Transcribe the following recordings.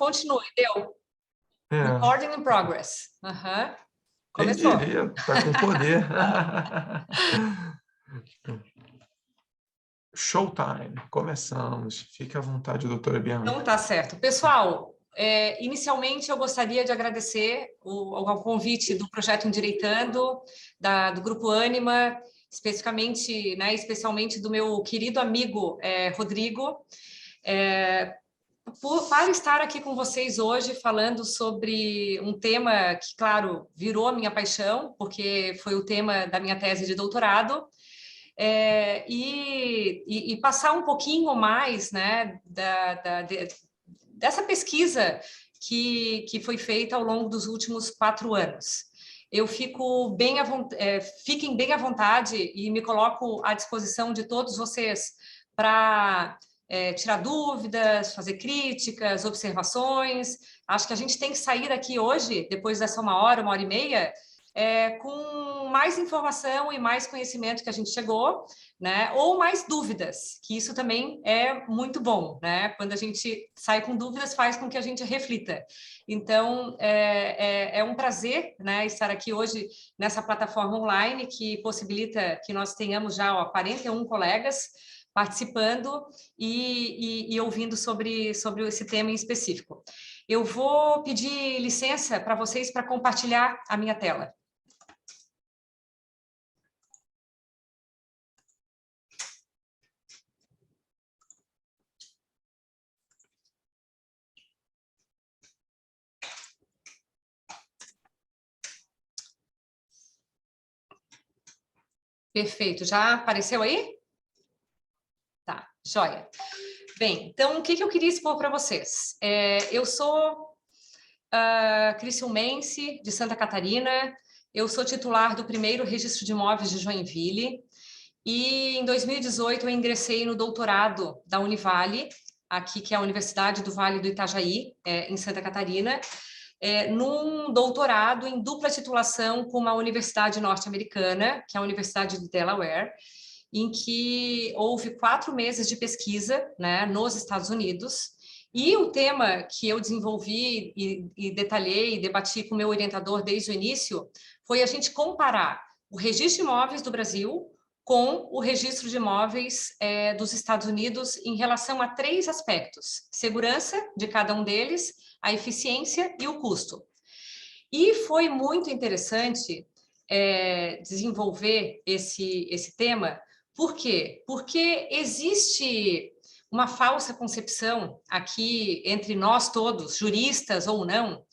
continue, deu. Recording in progress. Quem Começou. diria, tá com poder. Showtime, começamos. Fique à vontade, doutora Bianca. Então, tá certo. Pessoal, inicialmente eu gostaria de agradecer ao convite do Projeto Endireitando, do Grupo Ânima, especialmente do meu querido amigo Rodrigo, para estar aqui com vocês hoje falando sobre um tema que, claro, virou a minha paixão, porque foi o tema da minha tese de doutorado, e passar um pouquinho mais, né, dessa pesquisa que foi feita ao longo dos últimos 4 anos. Eu fiquem bem à vontade e me coloco à disposição de todos vocês para tirar dúvidas, fazer críticas, observações. Acho que a gente tem que sair daqui hoje, depois dessa 1 hora e meia, com mais informação e mais conhecimento que a gente chegou, né? Ou mais dúvidas, que isso também é muito bom, né? Quando a gente sai com dúvidas, faz com que a gente reflita. Então, é um prazer, né, estar aqui hoje nessa plataforma online que possibilita que nós tenhamos já 41 colegas participando e ouvindo sobre esse tema em específico. Eu vou pedir licença para vocês para compartilhar a minha tela. Perfeito. Já apareceu aí? Tá, joia. Bem, então, o que eu queria expor para vocês? Eu sou criciumense, de Santa Catarina, eu sou titular do primeiro registro de imóveis de Joinville, e em 2018 eu ingressei no doutorado da Univale, aqui que é a Universidade do Vale do Itajaí, em Santa Catarina, num doutorado em dupla titulação com uma universidade norte-americana, que é a Universidade de Delaware, em que houve 4 meses de pesquisa, né, nos Estados Unidos, e o tema que eu desenvolvi e detalhei e debati com o meu orientador desde o início foi a gente comparar o registro de imóveis do Brasil com o registro de imóveis dos Estados Unidos em relação a 3 aspectos: segurança de cada um deles, a eficiência e o custo. E foi muito interessante desenvolver esse tema. Por quê? Porque existe uma falsa concepção aqui entre nós todos, juristas ou não,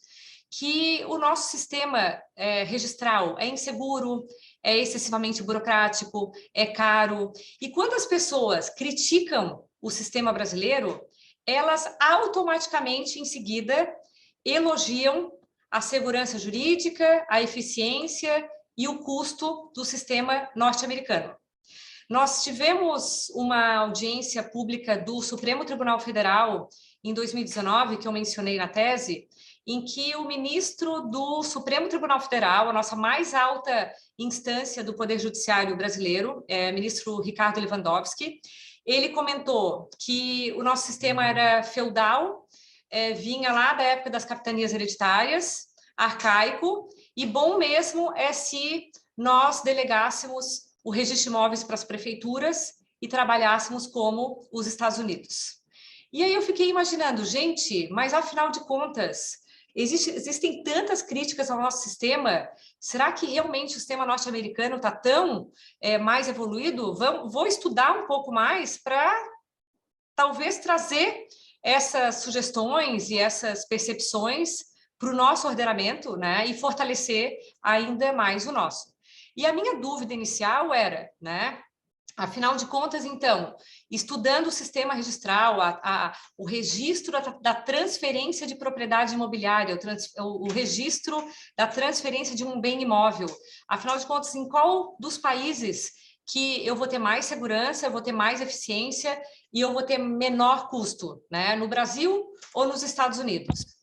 que o nosso sistema registral é inseguro, é excessivamente burocrático, é caro. E quando as pessoas criticam o sistema brasileiro, elas automaticamente, em seguida, elogiam a segurança jurídica, a eficiência e o custo do sistema norte-americano. Nós tivemos uma audiência pública do Supremo Tribunal Federal em 2019, que eu mencionei na tese, em que o ministro do Supremo Tribunal Federal, a nossa mais alta instância do Poder Judiciário brasileiro, ministro Ricardo Lewandowski, ele comentou que o nosso sistema era feudal, vinha lá da época das capitanias hereditárias, arcaico, e bom mesmo é se nós delegássemos o registro de imóveis para as prefeituras e trabalhássemos como os Estados Unidos. E aí eu fiquei imaginando, gente, mas afinal de contas, existem tantas críticas ao nosso sistema, será que realmente o sistema norte-americano está tão mais evoluído? Vou estudar um pouco mais para talvez trazer essas sugestões e essas percepções para o nosso ordenamento, né, e fortalecer ainda mais o nosso. E a minha dúvida inicial era, né, afinal de contas, então, estudando o sistema registral, o registro da transferência de propriedade imobiliária, o registro da transferência de um bem imóvel, afinal de contas, em qual dos países que eu vou ter mais segurança, eu vou ter mais eficiência e eu vou ter menor custo, né? No Brasil ou nos Estados Unidos?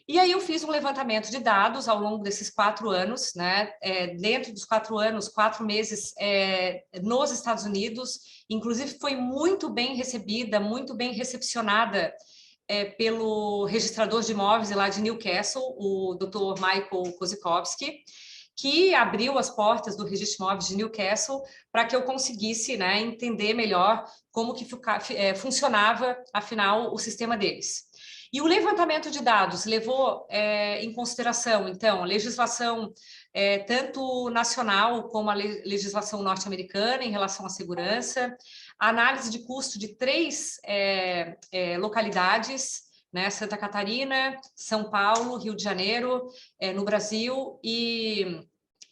E aí eu fiz um levantamento de dados ao longo desses 4 anos, né? Dentro dos 4 anos, 4 meses nos Estados Unidos, inclusive foi muito bem recebida, muito bem recepcionada pelo registrador de imóveis lá de Newcastle, o Dr. Michael Kozikowski, que abriu as portas do registro de imóveis de Newcastle para que eu conseguisse, né, entender melhor como que funcionava, afinal, o sistema deles. E o levantamento de dados levou em consideração, então, a legislação tanto nacional como a legislação norte-americana em relação à segurança, a análise de custo de 3 localidades, né, Santa Catarina, São Paulo, Rio de Janeiro, no Brasil, e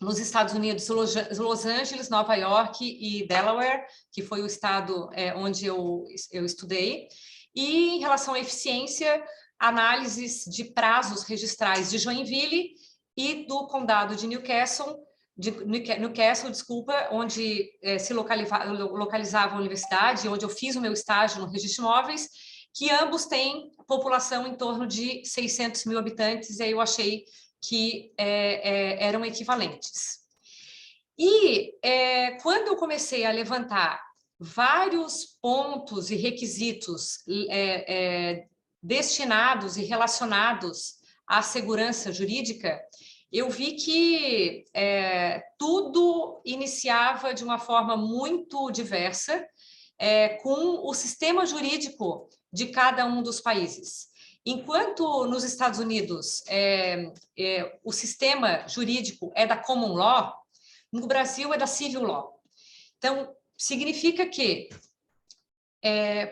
nos Estados Unidos, Los Angeles, Nova York e Delaware, que foi o estado onde eu estudei. E em relação à eficiência, análises de prazos registrais de Joinville e do condado de Newcastle, onde se localizava a universidade, onde eu fiz o meu estágio no registro de imóveis, que ambos têm população em torno de 600 mil habitantes, e aí eu achei que eram equivalentes. E quando eu comecei a levantar vários pontos e requisitos destinados e relacionados à segurança jurídica, eu vi que tudo iniciava de uma forma muito diversa com o sistema jurídico de cada um dos países. Enquanto nos Estados Unidos o sistema jurídico é da common law, no Brasil é da civil law. Então, significa que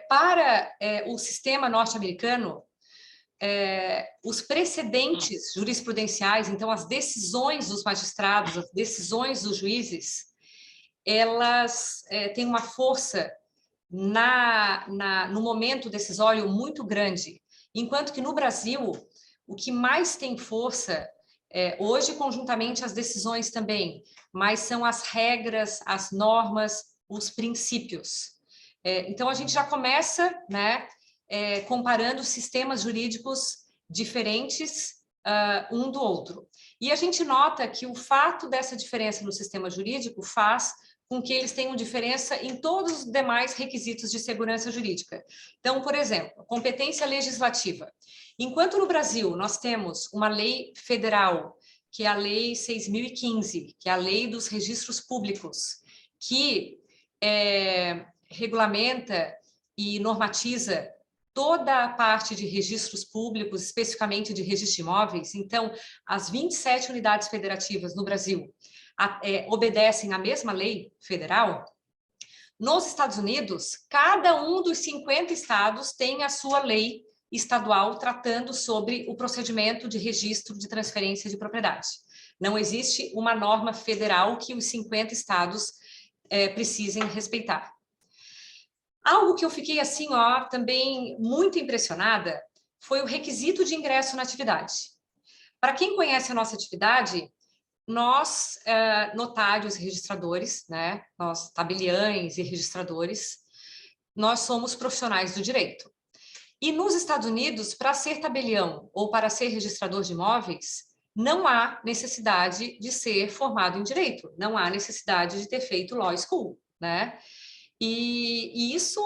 para o sistema norte-americano, os precedentes jurisprudenciais, então as decisões dos magistrados, as decisões dos juízes, elas têm uma força no momento decisório muito grande, enquanto que no Brasil, o que mais tem força, hoje conjuntamente as decisões também, mas são as regras, as normas, os princípios. Então a gente já começa, né, comparando sistemas jurídicos diferentes um do outro. E a gente nota que o fato dessa diferença no sistema jurídico faz com que eles tenham diferença em todos os demais requisitos de segurança jurídica. Então, por exemplo, competência legislativa. Enquanto no Brasil nós temos uma lei federal, que é a Lei 6.015, que é a Lei dos Registros Públicos, que regulamenta e normatiza toda a parte de registros públicos, especificamente de registro de imóveis. Então, as 27 unidades federativas no Brasil obedecem à mesma lei federal. Nos Estados Unidos, cada um dos 50 estados tem a sua lei estadual tratando sobre o procedimento de registro de transferência de propriedade. Não existe uma norma federal que os 50 estados precisem respeitar. Algo que eu fiquei assim, também muito impressionada, foi o requisito de ingresso na atividade. Para quem conhece a nossa atividade, nós, notários e registradores, né, nós tabeliães e registradores, nós somos profissionais do direito. E nos Estados Unidos, para ser tabelião ou para ser registrador de imóveis, não há necessidade de ser formado em direito, não há necessidade de ter feito law school, né? E isso,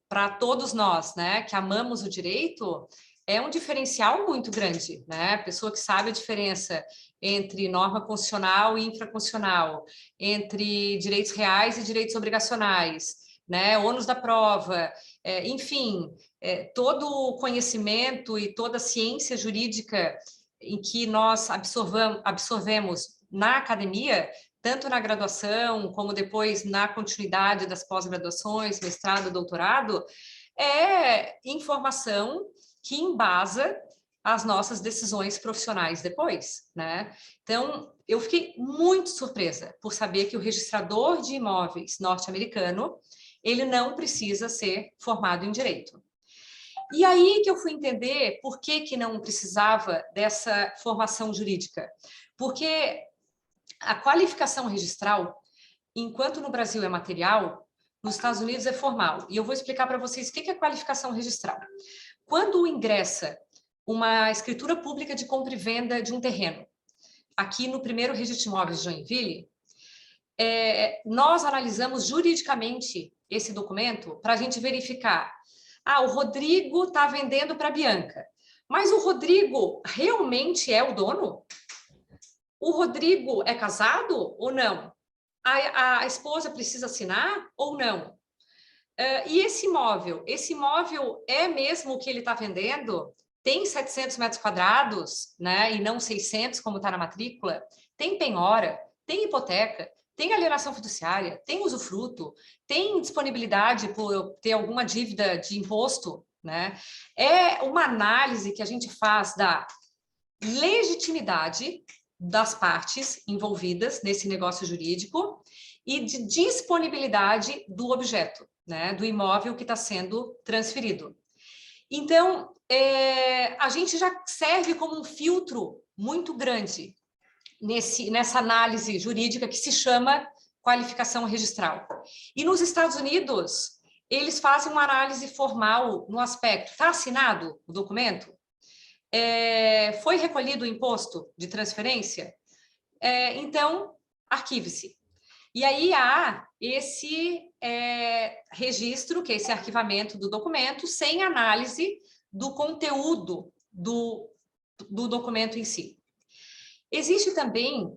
para todos nós, né, que amamos o direito, é um diferencial muito grande, né? A pessoa que sabe a diferença entre norma constitucional e infraconstitucional, entre direitos reais e direitos obrigacionais, né? Ônus da prova, enfim, todo o conhecimento e toda a ciência jurídica em que nós absorvemos na academia, tanto na graduação, como depois na continuidade das pós-graduações, mestrado, doutorado, é informação que embasa as nossas decisões profissionais depois, né? Então, eu fiquei muito surpresa por saber que o registrador de imóveis norte-americano, ele não precisa ser formado em direito. E aí que eu fui entender por que não precisava dessa formação jurídica. Porque a qualificação registral, enquanto no Brasil é material, nos Estados Unidos é formal. E eu vou explicar para vocês o que é qualificação registral. Quando ingressa uma escritura pública de compra e venda de um terreno, aqui no primeiro registro de imóveis de Joinville, nós analisamos juridicamente esse documento para a gente verificar Ah, o Rodrigo está vendendo para a Bianca. Mas o Rodrigo realmente é o dono? O Rodrigo é casado ou não? A esposa precisa assinar ou não? E esse imóvel? Esse imóvel é mesmo o que ele está vendendo? Tem 700 metros quadrados, né? E não 600, como está na matrícula? Tem penhora? Tem hipoteca? Tem alienação fiduciária? Tem usufruto? Tem disponibilidade por ter alguma dívida de imposto? Né? É uma análise que a gente faz da legitimidade das partes envolvidas nesse negócio jurídico e de disponibilidade do objeto, né, do imóvel que está sendo transferido. Então, a gente já serve como um filtro muito grande nessa análise jurídica que se chama qualificação registral. E nos Estados Unidos, eles fazem uma análise formal no aspecto, está assinado o documento? Foi recolhido o imposto de transferência? Então, arquive-se. E aí há esse registro, que é esse arquivamento do documento, sem análise do conteúdo do documento em si. Existe também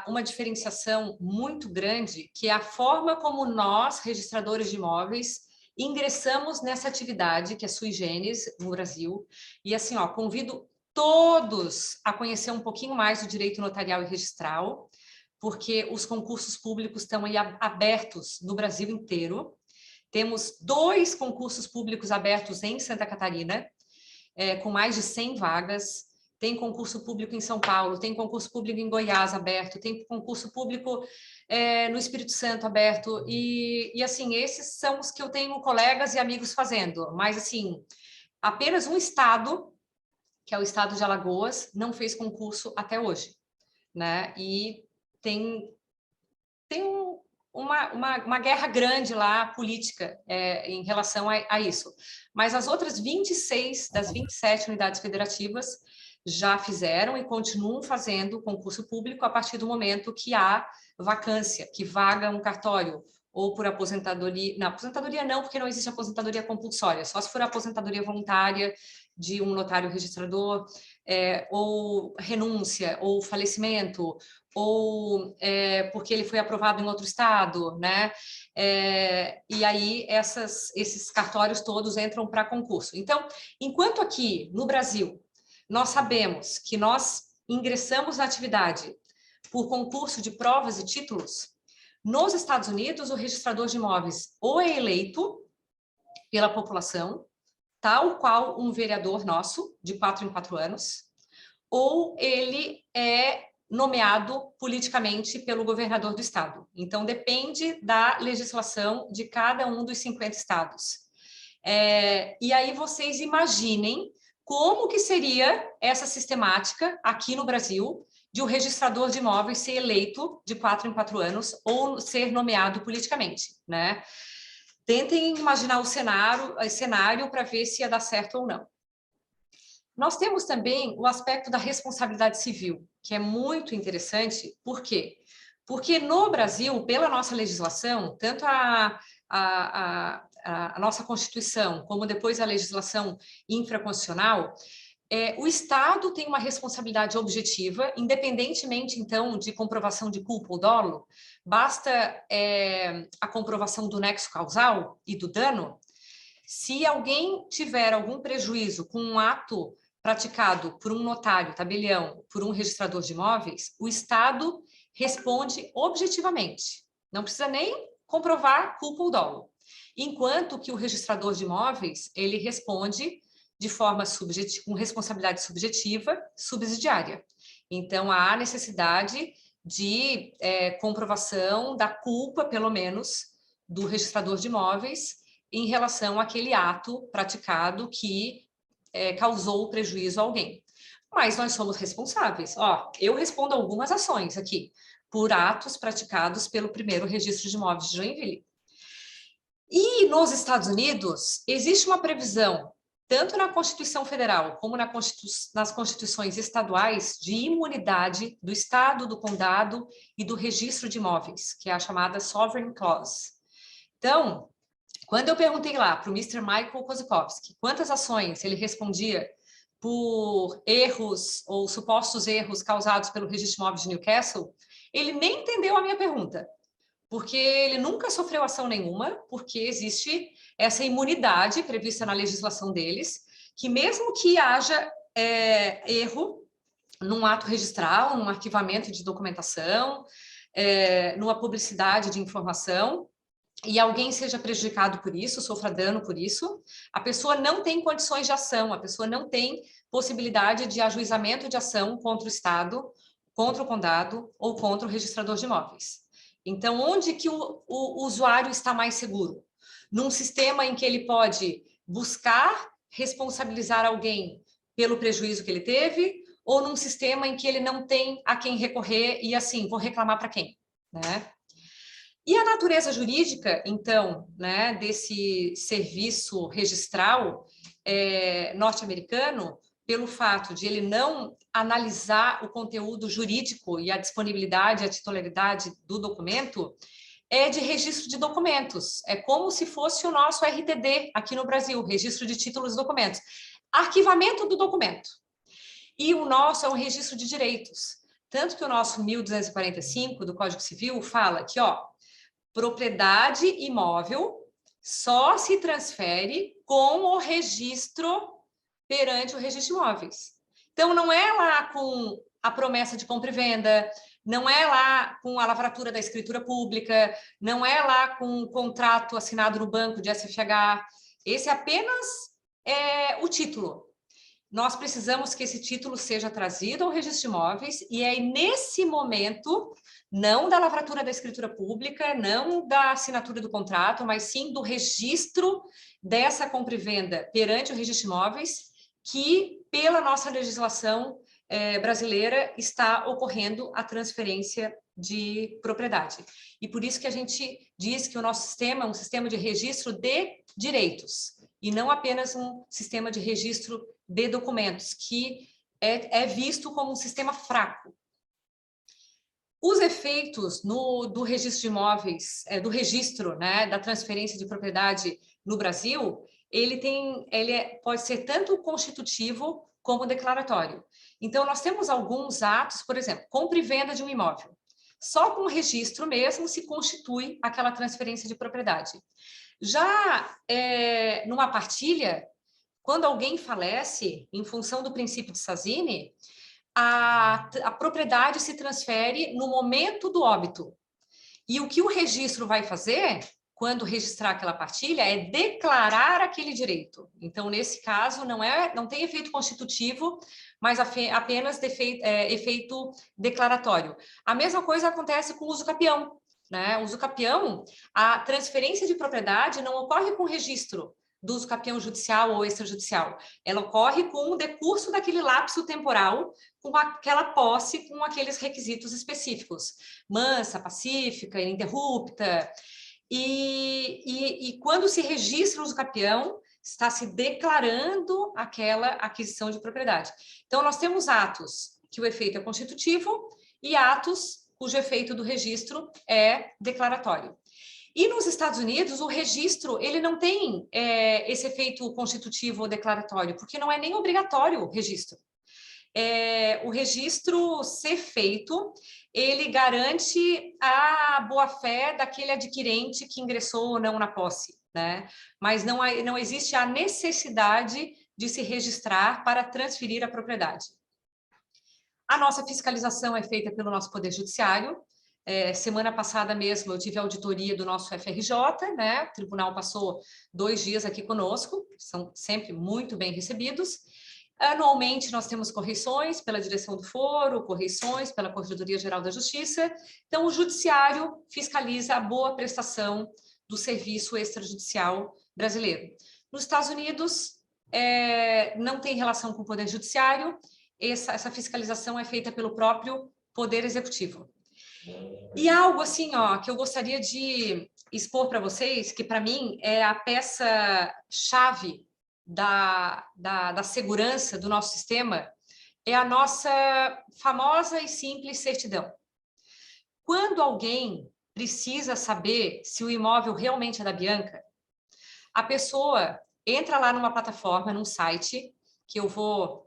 uma diferenciação muito grande, que é a forma como nós, registradores de imóveis, ingressamos nessa atividade, que é sui generis no Brasil. E assim, ó, convido todos a conhecer um pouquinho mais do direito notarial e registral, porque os concursos públicos estão aí abertos no Brasil inteiro. Temos 2 concursos públicos abertos em Santa Catarina, com mais de 100 vagas. Tem concurso público em São Paulo, tem concurso público em Goiás aberto, tem concurso público no Espírito Santo aberto, e assim, esses são os que eu tenho colegas e amigos fazendo, mas assim, apenas um estado, que é o estado de Alagoas, não fez concurso até hoje, né? E tem uma guerra grande lá, política, em relação a isso. Mas as outras 26 das 27 unidades federativas já fizeram e continuam fazendo concurso público a partir do momento que há vacância, que vaga um cartório, ou por aposentadoria. Não, aposentadoria não, porque não existe aposentadoria compulsória, só se for aposentadoria voluntária de um notário registrador, ou renúncia, ou falecimento, ou porque ele foi aprovado em outro estado, né? E aí esses cartórios todos entram para concurso. Então, enquanto aqui no Brasil nós sabemos que nós ingressamos na atividade por concurso de provas e títulos, nos Estados Unidos o registrador de imóveis ou é eleito pela população, tal qual um vereador nosso, de 4 em 4 anos, ou ele é nomeado politicamente pelo governador do estado. Então, depende da legislação de cada um dos 50 estados. E aí vocês imaginem como que seria essa sistemática aqui no Brasil de um registrador de imóveis ser eleito de 4 em 4 anos ou ser nomeado politicamente, né? Tentem imaginar o cenário para ver se ia dar certo ou não. Nós temos também o aspecto da responsabilidade civil, que é muito interessante. Por quê? Porque no Brasil, pela nossa legislação, tanto a nossa Constituição, como depois a legislação infraconstitucional, o Estado tem uma responsabilidade objetiva, independentemente, então, de comprovação de culpa ou dolo, basta a comprovação do nexo causal e do dano. Se alguém tiver algum prejuízo com um ato praticado por um notário, tabelião, por um registrador de imóveis, o Estado responde objetivamente. Não precisa nem comprovar culpa ou dolo. Enquanto que o registrador de imóveis, ele responde de forma com responsabilidade subjetiva, subsidiária. Então, há necessidade de comprovação da culpa, pelo menos, do registrador de imóveis em relação àquele ato praticado que causou prejuízo a alguém. Mas nós somos responsáveis. Eu respondo algumas ações aqui, por atos praticados pelo primeiro registro de imóveis de Joinville. E nos Estados Unidos, existe uma previsão, tanto na Constituição Federal como nas Constituições estaduais, de imunidade do Estado, do Condado e do registro de imóveis, que é a chamada Sovereign Clause. Então, Quando eu perguntei lá para o Mr. Michael Kozikowski quantas ações ele respondia por erros ou supostos erros causados pelo registro de imóveis de Newcastle, ele nem entendeu a minha pergunta, porque ele nunca sofreu ação nenhuma, porque existe essa imunidade prevista na legislação deles, que mesmo que haja erro num ato registral, num arquivamento de documentação, numa publicidade de informação, e alguém seja prejudicado por isso, sofra dano por isso, a pessoa não tem condições de ação, a pessoa não tem possibilidade de ajuizamento de ação contra o Estado, contra o condado ou contra o registrador de imóveis. Então, onde que o usuário está mais seguro? Num sistema em que ele pode buscar responsabilizar alguém pelo prejuízo que ele teve, ou num sistema em que ele não tem a quem recorrer e, assim, vou reclamar para quem, né? E a natureza jurídica, então, né, desse serviço registral norte-americano, pelo fato de ele não analisar o conteúdo jurídico e a disponibilidade, a titularidade do documento, é de registro de documentos. É como se fosse o nosso RTD aqui no Brasil, registro de títulos e documentos. Arquivamento do documento. E o nosso é um registro de direitos. Tanto que o nosso 1245 do Código Civil fala que, ó, propriedade imóvel só se transfere com o registro perante o registro de imóveis. Então, não é lá com a promessa de compra e venda, não é lá com a lavratura da escritura pública, não é lá com um contrato assinado no banco de SFH. Esse é apenas o título. Nós precisamos que esse título seja trazido ao registro de imóveis e é nesse momento, não da lavratura da escritura pública, não da assinatura do contrato, mas sim do registro dessa compra e venda perante o registro de imóveis, que, pela nossa legislação brasileira, está ocorrendo a transferência de propriedade. E por isso que a gente diz que o nosso sistema é um sistema de registro de direitos, e não apenas um sistema de registro de documentos, que é visto como um sistema fraco. Os efeitos do registro de imóveis, do registro, né, da transferência de propriedade no Brasil, pode ser tanto constitutivo como declaratório. Então, nós temos alguns atos, por exemplo, compra e venda de um imóvel. Só com o registro mesmo se constitui aquela transferência de propriedade. Já numa partilha, quando alguém falece, em função do princípio de Sazini, a propriedade se transfere no momento do óbito. E o que o registro vai fazer, quando registrar aquela partilha, é declarar aquele direito. Então, nesse caso, não tem efeito constitutivo, mas apenas efeito declaratório. A mesma coisa acontece com o uso capião, né? O uso capião, a transferência de propriedade não ocorre com registro do uso capião judicial ou extrajudicial. Ela ocorre com o decurso daquele lapso temporal, com aquela posse, com aqueles requisitos específicos. Mansa, pacífica, ininterrupta. E quando se registra o uso capião, está se declarando aquela aquisição de propriedade. Então, nós temos atos que o efeito é constitutivo e atos cujo efeito do registro é declaratório. E nos Estados Unidos, o registro ele não tem esse efeito constitutivo ou declaratório, porque não é nem obrigatório o registro. O registro ser feito, ele garante a boa-fé daquele adquirente que ingressou ou não na posse, né? Mas não existe a necessidade de se registrar para transferir a propriedade. A nossa fiscalização é feita pelo nosso Poder Judiciário. Semana passada mesmo eu tive a auditoria do nosso FRJ, né? O tribunal passou 2 dias aqui conosco, são sempre muito bem recebidos. Anualmente nós temos correições pela direção do foro, correições pela Corregedoria Geral da Justiça. Então o judiciário fiscaliza a boa prestação do serviço extrajudicial brasileiro. Nos Estados Unidos não tem relação com o Poder Judiciário, essa fiscalização é feita pelo próprio Poder Executivo. E algo assim, ó, que eu gostaria de expor para vocês, que para mim é a peça-chave da segurança do nosso sistema, é a nossa famosa e simples certidão. Quando alguém precisa saber se o imóvel realmente é da Bianca, A pessoa entra lá numa plataforma, num site, que eu vou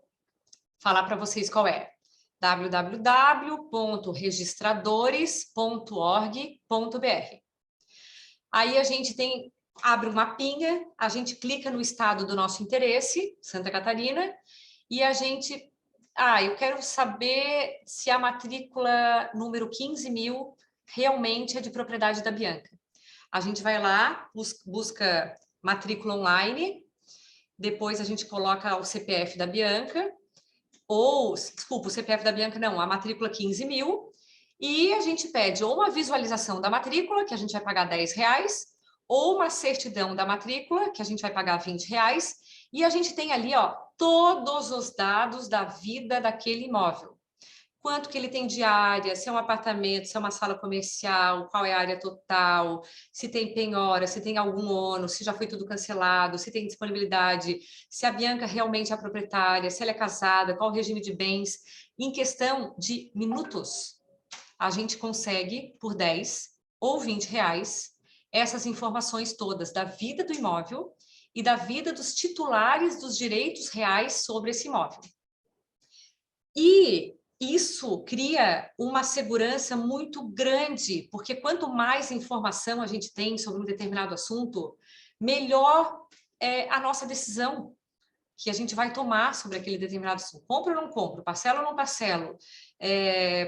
falar para vocês qual é. www.registradores.org.br. Aí a gente abre um mapinha, a gente clica no estado do nosso interesse, Santa Catarina, e a gente... eu quero saber se a matrícula número 15.000 realmente é de propriedade da Bianca. A gente vai lá, busca matrícula online, depois a gente coloca o CPF da Bianca, desculpa, o CPF da Bianca não, a matrícula 15.000, e a gente pede ou uma visualização da matrícula, que a gente vai pagar R$10, ou uma certidão da matrícula, que a gente vai pagar R$20, e a gente tem ali, ó, todos os dados da vida daquele imóvel. Quanto que ele tem de área, se é um apartamento, se é uma sala comercial, qual é a área total, se tem penhora, se tem algum ônus, se já foi tudo cancelado, se tem disponibilidade, se a Bianca realmente é a proprietária, se ela é casada, qual o regime de bens. Em questão de minutos, a gente consegue, por 10 ou R$20, essas informações todas da vida do imóvel e da vida dos titulares dos direitos reais sobre esse imóvel. E isso cria uma segurança muito grande, porque quanto mais informação a gente tem sobre um determinado assunto, melhor é a nossa decisão que a gente vai tomar sobre aquele determinado assunto. Compro ou não compro? Parcelo ou não parcelo?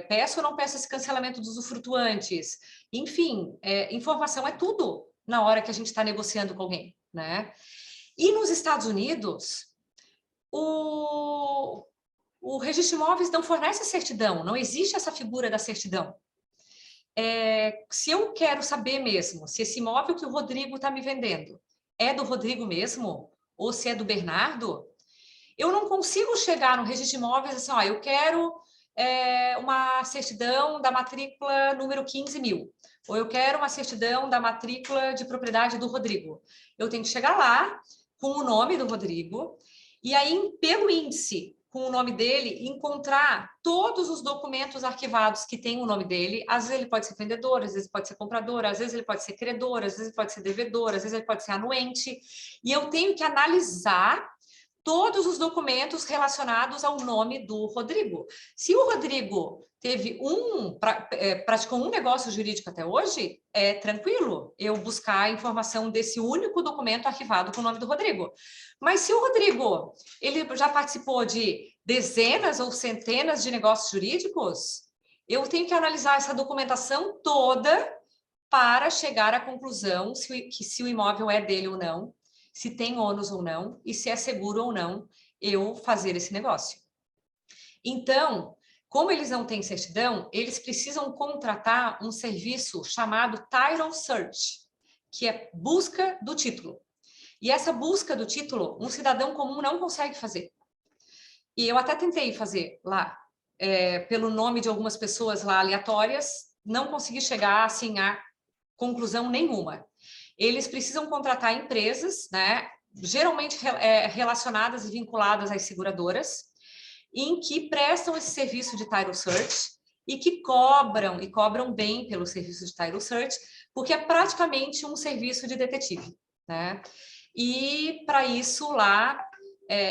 Peço ou não peço esse cancelamento dos usufrutuantes? Enfim, informação é tudo na hora que a gente está negociando com alguém, né? E nos Estados Unidos, o registro de imóveis não fornece a certidão, não existe essa figura da certidão. Se eu quero saber mesmo se esse imóvel que o Rodrigo está me vendendo é do Rodrigo mesmo, ou se é do Bernardo, eu não consigo chegar no registro de imóveis assim, ó, eu quero uma certidão da matrícula número 15.000, ou eu quero uma certidão da matrícula de propriedade do Rodrigo. Eu tenho que chegar lá com o nome do Rodrigo, e aí, pelo índice, com o nome dele, encontrar todos os documentos arquivados que tem o nome dele. Às vezes ele pode ser vendedor, às vezes pode ser comprador, às vezes ele pode ser credor, às vezes ele pode ser devedor, às vezes ele pode ser anuente. E eu tenho que analisar todos os documentos relacionados ao nome do Rodrigo. Se o Rodrigo praticou um negócio jurídico até hoje, é tranquilo eu buscar a informação desse único documento arquivado com o nome do Rodrigo. Mas se o Rodrigo ele já participou de dezenas ou centenas de negócios jurídicos, eu tenho que analisar essa documentação toda para chegar à conclusão se o imóvel é dele ou não, se tem ônus ou não, e se é seguro ou não eu fazer esse negócio. Então, como eles não têm certidão, eles precisam contratar um serviço chamado Title Search, que é busca do título. E essa busca do título, um cidadão comum não consegue fazer. E eu até tentei fazer lá, pelo nome de algumas pessoas lá aleatórias, não consegui chegar assim a conclusão nenhuma. Eles precisam contratar empresas, né, geralmente relacionadas e vinculadas às seguradoras, em que prestam esse serviço de Title Search e que cobram bem pelo serviço de Title Search, porque é praticamente um serviço de detetive, né? E para isso lá,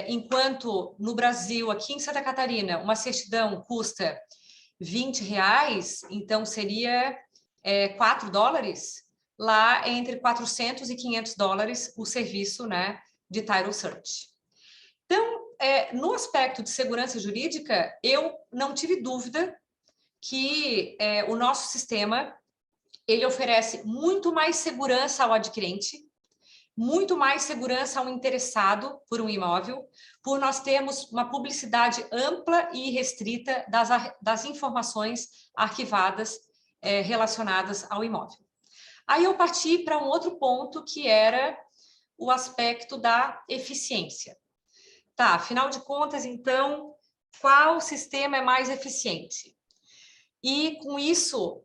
enquanto no Brasil, aqui em Santa Catarina, uma certidão custa R$20, então seria $4, lá é entre 400 e 500 dólares o serviço, né, de Title Search. Então, no aspecto de segurança jurídica, eu não tive dúvida que o nosso sistema ele oferece muito mais segurança ao adquirente, muito mais segurança ao interessado por um imóvel, por nós termos uma publicidade ampla e restrita das informações arquivadas relacionadas ao imóvel. Aí eu parti para um outro ponto, que era o aspecto da eficiência. Tá, afinal de contas, então, qual sistema é mais eficiente? E com isso,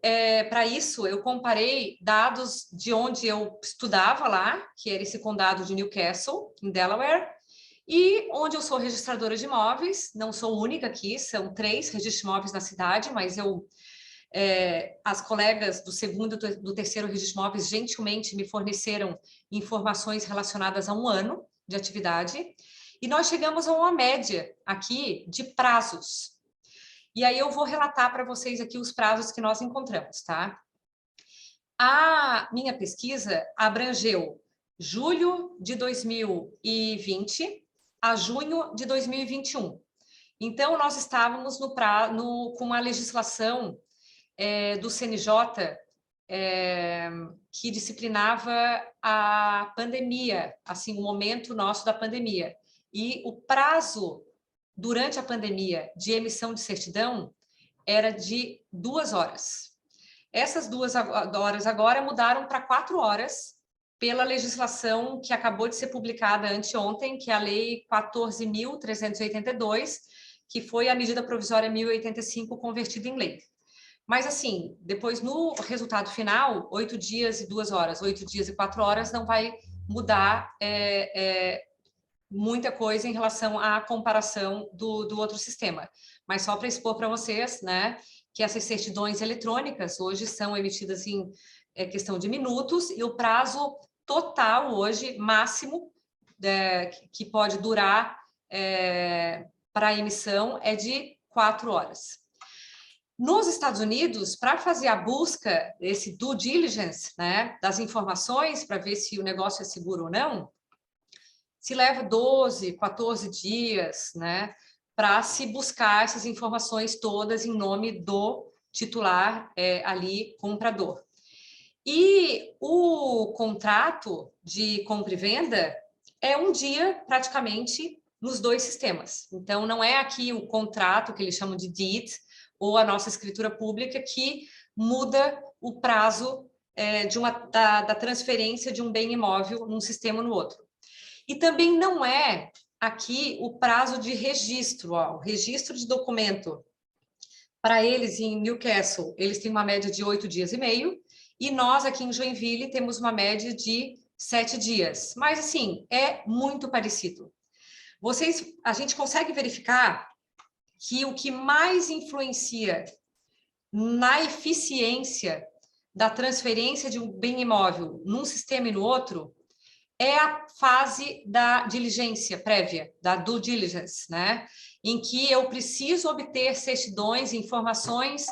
para isso, eu comparei dados de onde eu estudava lá, que era esse condado de Newcastle, em Delaware, e onde eu sou registradora de imóveis, não sou única aqui, são 3 registros de imóveis na cidade, mas eu As colegas do segundo e do terceiro registro de imóveis gentilmente me forneceram informações relacionadas a um ano de atividade, e nós chegamos a uma média aqui de prazos. E aí eu vou relatar para vocês aqui os prazos que nós encontramos, tá? A minha pesquisa abrangeu julho de 2020 a junho de 2021. Então, nós estávamos com uma legislação do CNJ que disciplinava a pandemia, assim, o momento nosso da pandemia. E o prazo durante a pandemia de emissão de certidão era de 2 horas. Essas 2 horas agora mudaram para 4 horas pela legislação que acabou de ser publicada anteontem, que é a Lei 14.382, que foi a medida provisória 1085 convertida em lei. Mas, assim, depois no resultado final, 8 dias e 2 horas, 8 dias e 4 horas, não vai mudar muita coisa em relação à comparação do outro sistema. Mas só para expor para vocês, né, que essas certidões eletrônicas hoje são emitidas em questão de minutos, e o prazo total hoje, máximo, que pode durar para a emissão é de 4 horas. Nos Estados Unidos, para fazer a busca, esse due diligence, né, das informações, para ver se o negócio é seguro ou não, se leva 12, 14 dias, né, para se buscar essas informações todas em nome do titular ali, comprador. E o contrato de compra e venda é um dia, praticamente, nos 2 sistemas. Então, não é aqui o contrato, que eles chamam de deed, ou a nossa escritura pública, que muda o prazo da transferência de um bem imóvel num sistema ou no outro. E também não é aqui o prazo de registro, o registro de documento. Para eles, em Newcastle, eles têm uma média de 8 dias e meio, e nós aqui em Joinville temos uma média de 7 dias. Mas, assim, é muito parecido. A gente consegue verificar que o que mais influencia na eficiência da transferência de um bem imóvel num sistema e no outro é a fase da diligência prévia, da due diligence, né? Em que eu preciso obter certidões e informações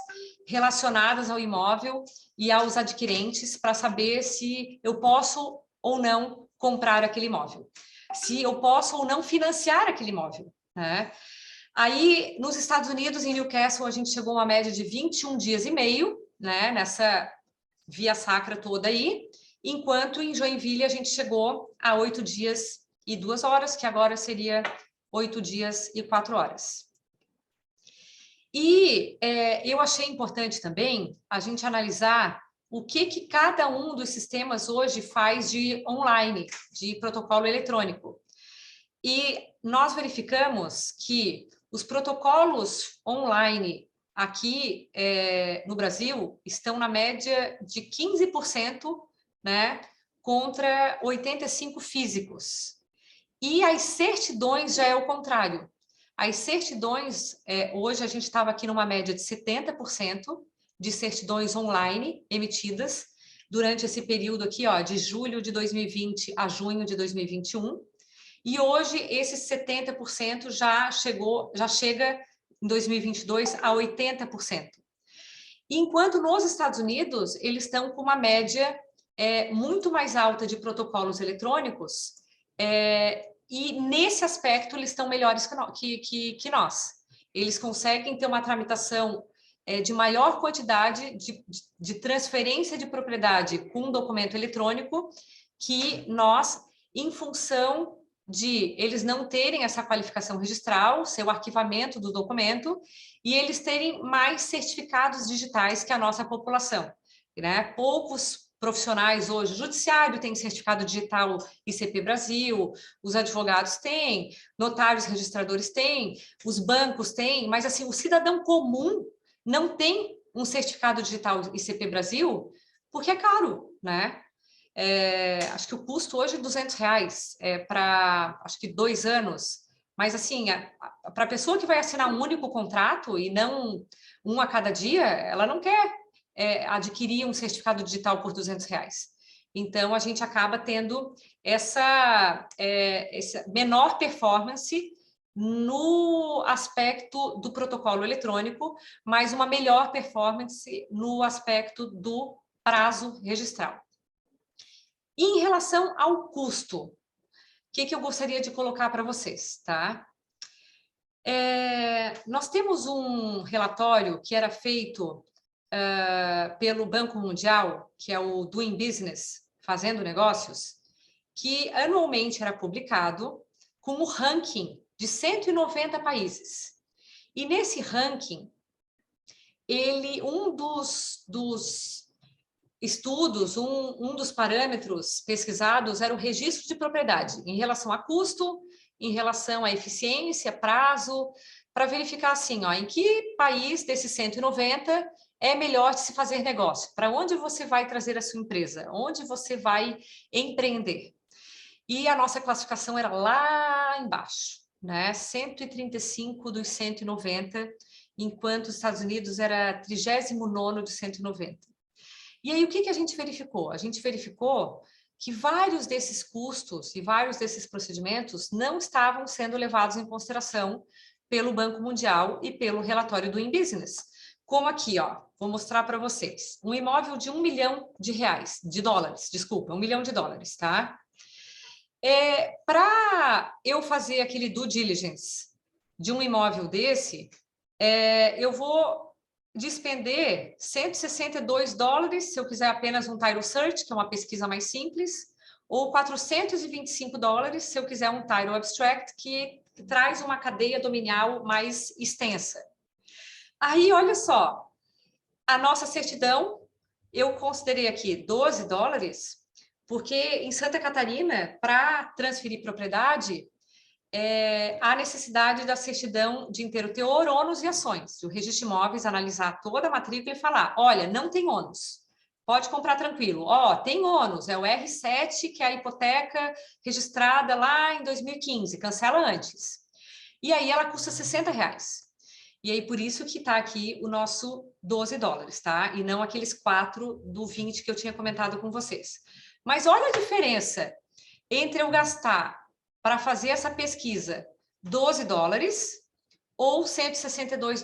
relacionadas ao imóvel e aos adquirentes para saber se eu posso ou não comprar aquele imóvel, se eu posso ou não financiar aquele imóvel, né? Aí, nos Estados Unidos, em Newcastle, a gente chegou a uma média de 21 dias e meio, né, nessa via sacra toda aí, enquanto em Joinville a gente chegou a 8 dias e 2 horas, que agora seria 8 dias e 4 horas. E eu achei importante também a gente analisar o que cada um dos sistemas hoje faz de online, de protocolo eletrônico. E nós verificamos que os protocolos online aqui no Brasil estão na média de 15%, né, contra 85% físicos. E as certidões já é o contrário. As certidões, hoje a gente estava aqui numa média de 70% de certidões online emitidas durante esse período aqui, ó, de julho de 2020 a junho de 2021. E hoje, esses 70% já chega em 2022 a 80%. Enquanto nos Estados Unidos, eles estão com uma média muito mais alta de protocolos eletrônicos, e nesse aspecto eles estão melhores que nós. Eles conseguem ter uma tramitação de maior quantidade de transferência de propriedade com um documento eletrônico que nós, em função de eles não terem essa qualificação registral, seu arquivamento do documento, e eles terem mais certificados digitais que a nossa população, né? Poucos profissionais hoje, o judiciário tem certificado digital ICP Brasil, os advogados têm, notários registradores têm, os bancos têm, mas assim, o cidadão comum não tem um certificado digital ICP Brasil porque é caro, né? Acho que o custo hoje é R$200, para acho que 2 anos, Mas, assim, para a pessoa que vai assinar um único contrato e não um a cada dia, ela não quer adquirir um certificado digital por R$ 200. Então, a gente acaba tendo essa menor performance no aspecto do protocolo eletrônico, mas uma melhor performance no aspecto do prazo registral. E em relação ao custo, o que eu gostaria de colocar para vocês, tá? Nós temos um relatório que era feito pelo Banco Mundial, que é o Doing Business, Fazendo Negócios, que anualmente era publicado com o ranking de 190 países. E nesse ranking, um dos estudos, um dos parâmetros pesquisados era o registro de propriedade, em relação a custo, em relação à eficiência, prazo, para verificar assim, ó, em que país desses 190 é melhor de se fazer negócio, para onde você vai trazer a sua empresa, onde você vai empreender. E a nossa classificação era lá embaixo, né? 135 dos 190, enquanto os Estados Unidos era 39º de 190. E aí, o que a gente verificou? A gente verificou que vários desses custos e vários desses procedimentos não estavam sendo levados em consideração pelo Banco Mundial e pelo relatório do InBusiness. Como aqui, ó, vou mostrar para vocês. Um imóvel de $1 milhão, desculpa, $1 milhão, tá? Para eu fazer aquele due diligence de um imóvel desse, eu vou despender $162 se eu quiser apenas um title search, que é uma pesquisa mais simples, ou $425 se eu quiser um title abstract, que traz uma cadeia dominial mais extensa. Aí, olha só, a nossa certidão, eu considerei aqui $12, porque em Santa Catarina, para transferir propriedade, há necessidade da certidão de inteiro teor, ônus e ações. O registro de imóveis analisar toda a matrícula e falar, olha, não tem ônus, pode comprar tranquilo. Ó, tem ônus, é o R7, que é a hipoteca registrada lá em 2015, cancela antes. E aí ela custa R$ 60. E aí por isso que está aqui o nosso $12, tá? E não aqueles 4 do 20 que eu tinha comentado com vocês. Mas olha a diferença entre eu gastar para fazer essa pesquisa $12 ou $162,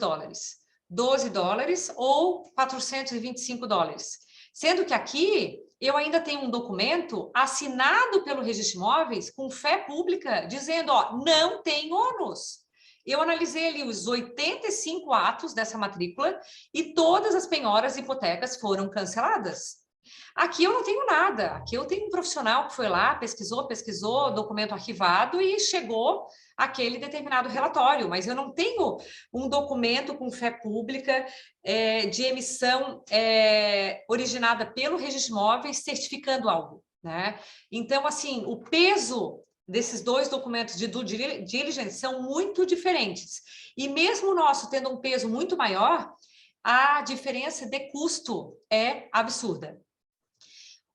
$12 ou $425. Sendo que aqui eu ainda tenho um documento assinado pelo Registro de Imóveis com fé pública, dizendo, ó, não tem ônus. Eu analisei ali os 85 atos dessa matrícula e todas as penhoras e hipotecas foram canceladas. Aqui eu não tenho nada, aqui eu tenho um profissional que foi lá, pesquisou, documento arquivado e chegou aquele determinado relatório, mas eu não tenho um documento com fé pública de emissão originada pelo Registro de Imóveis certificando algo, né? Então, assim, o peso desses dois documentos de due diligence são muito diferentes. E mesmo o nosso tendo um peso muito maior, a diferença de custo é absurda.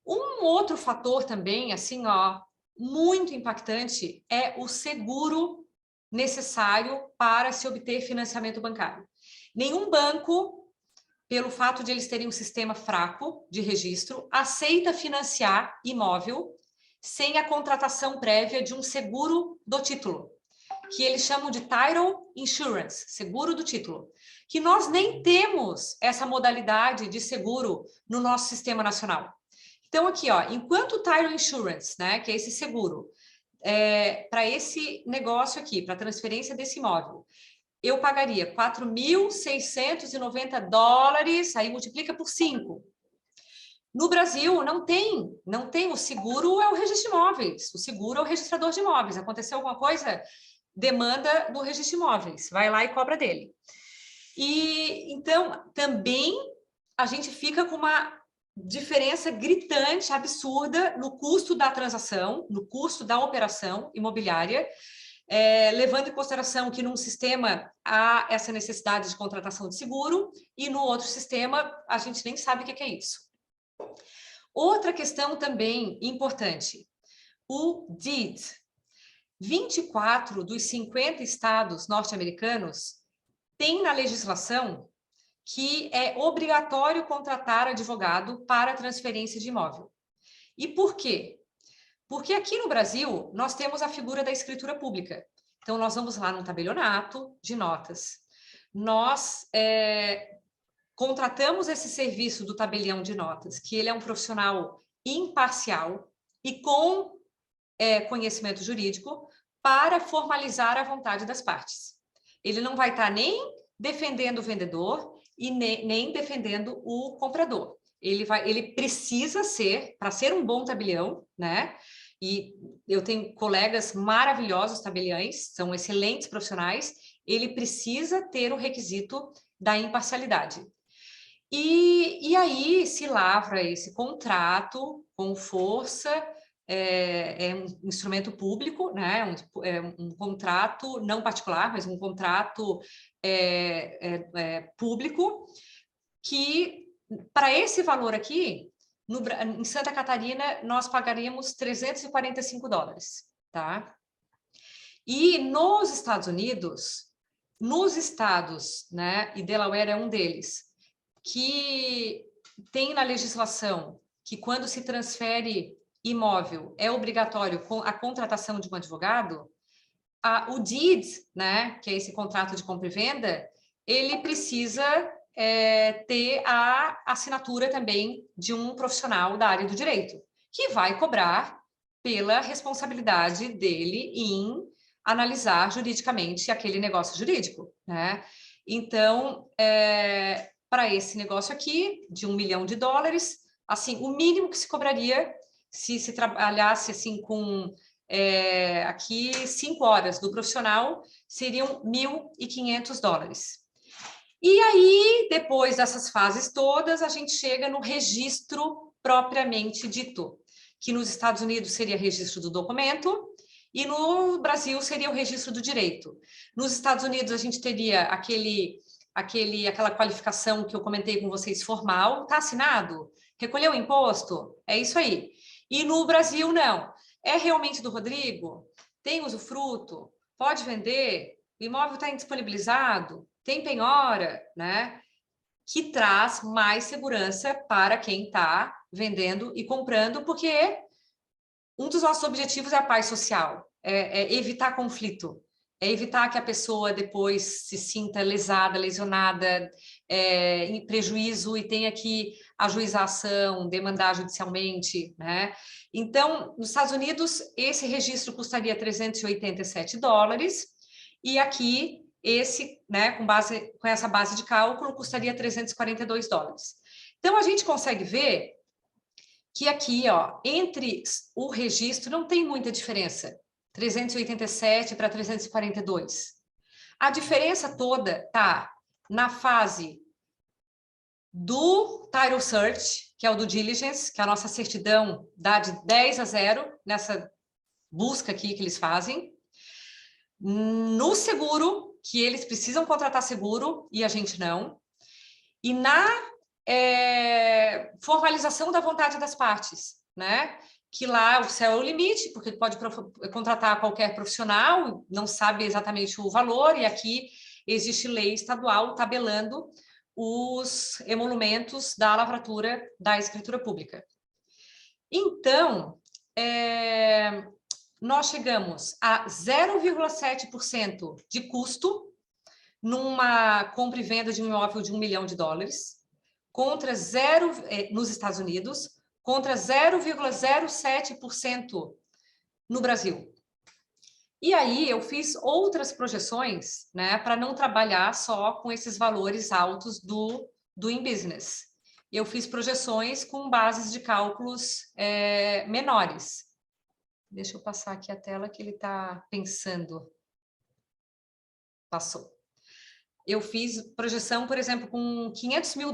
Um outro fator também, assim, ó, muito impactante é o seguro necessário para se obter financiamento bancário. Nenhum banco, pelo fato de eles terem um sistema fraco de registro, aceita financiar imóvel sem a contratação prévia de um seguro do título, que eles chamam de Title Insurance, seguro do título, que nós nem temos essa modalidade de seguro no nosso sistema nacional. Então, aqui, ó, enquanto o Title Insurance, né, que é esse seguro, para esse negócio aqui, para a transferência desse imóvel, eu pagaria $4.690, aí multiplica por 5. No Brasil, não tem o seguro, é o registro de imóveis, o seguro é o registrador de imóveis. Aconteceu alguma coisa, demanda do registro de imóveis, vai lá e cobra dele. E então, também a gente fica com uma diferença gritante, absurda, no custo da transação, no custo da operação imobiliária, levando em consideração que num sistema há essa necessidade de contratação de seguro e no outro sistema a gente nem sabe o que é isso. Outra questão também importante, o deed. 24 dos 50 estados norte-americanos têm na legislação que é obrigatório contratar advogado para transferência de imóvel. E por quê? Porque aqui no Brasil, nós temos a figura da escritura pública. Então, nós vamos lá no tabelionato de notas. Nós contratamos esse serviço do tabelião de notas, que ele é um profissional imparcial e com conhecimento jurídico para formalizar a vontade das partes. Ele não vai estar nem defendendo o vendedor e nem defendendo o comprador. Ele precisa ser, para ser um bom tabelião, né? E eu tenho colegas maravilhosos tabeliães, são excelentes profissionais, ele precisa ter o requisito da imparcialidade. E aí se lavra esse contrato com força, é um instrumento público, né? Um contrato não particular, mas um contrato público, que para esse valor aqui, em Santa Catarina, nós pagaríamos $345, tá? E nos Estados Unidos, nos estados, né, e Delaware é um deles, que tem na legislação que quando se transfere imóvel é obrigatório a contratação de um advogado, o deed, né, que é esse contrato de compra e venda, ele precisa ter a assinatura também de um profissional da área do direito, que vai cobrar pela responsabilidade dele em analisar juridicamente aquele negócio jurídico, né? Então, para esse negócio aqui, de $1 milhão, assim, o mínimo que se cobraria se trabalhasse assim com aqui 5 horas do profissional, seriam $1.500. E aí, depois dessas fases todas, a gente chega no registro propriamente dito, que nos Estados Unidos seria registro do documento e no Brasil seria o registro do direito. Nos Estados Unidos, a gente teria aquela qualificação que eu comentei com vocês, formal, está assinado? Recolheu o imposto? É isso aí. E no Brasil, não. É realmente do Rodrigo? Tem usufruto? Pode vender? O imóvel está indisponibilizado? Tem penhora, né? Que traz mais segurança para quem está vendendo e comprando, porque um dos nossos objetivos é a paz social, é evitar conflito, é evitar que a pessoa depois se sinta lesada, lesionada, em prejuízo e tenha que ajuizar a ação, demandar judicialmente, né? Então, nos Estados Unidos, esse registro custaria $387 e aqui esse, né, com essa base de cálculo, custaria $342. Então, a gente consegue ver que aqui, ó, entre o registro não tem muita diferença, 387 para 342. A diferença toda está na fase do Title Search, que é o do Diligence, que é a nossa certidão dá de 10-0 nessa busca aqui que eles fazem, no seguro, que eles precisam contratar seguro e a gente não, e na formalização da vontade das partes, né? Que lá o céu é o limite, porque pode contratar qualquer profissional, não sabe exatamente o valor, e aqui existe lei estadual tabelando os emolumentos da lavratura da escritura pública. Então, nós chegamos a 0,7% de custo numa compra e venda de um imóvel de $1 milhão, contra nos Estados Unidos, contra 0,07% no Brasil. E aí eu fiz outras projeções, né, para não trabalhar só com esses valores altos do in-business. Eu fiz projeções com bases de cálculos menores. Deixa eu passar aqui a tela que ele está pensando. Passou. Eu fiz projeção, por exemplo, com $500 mil,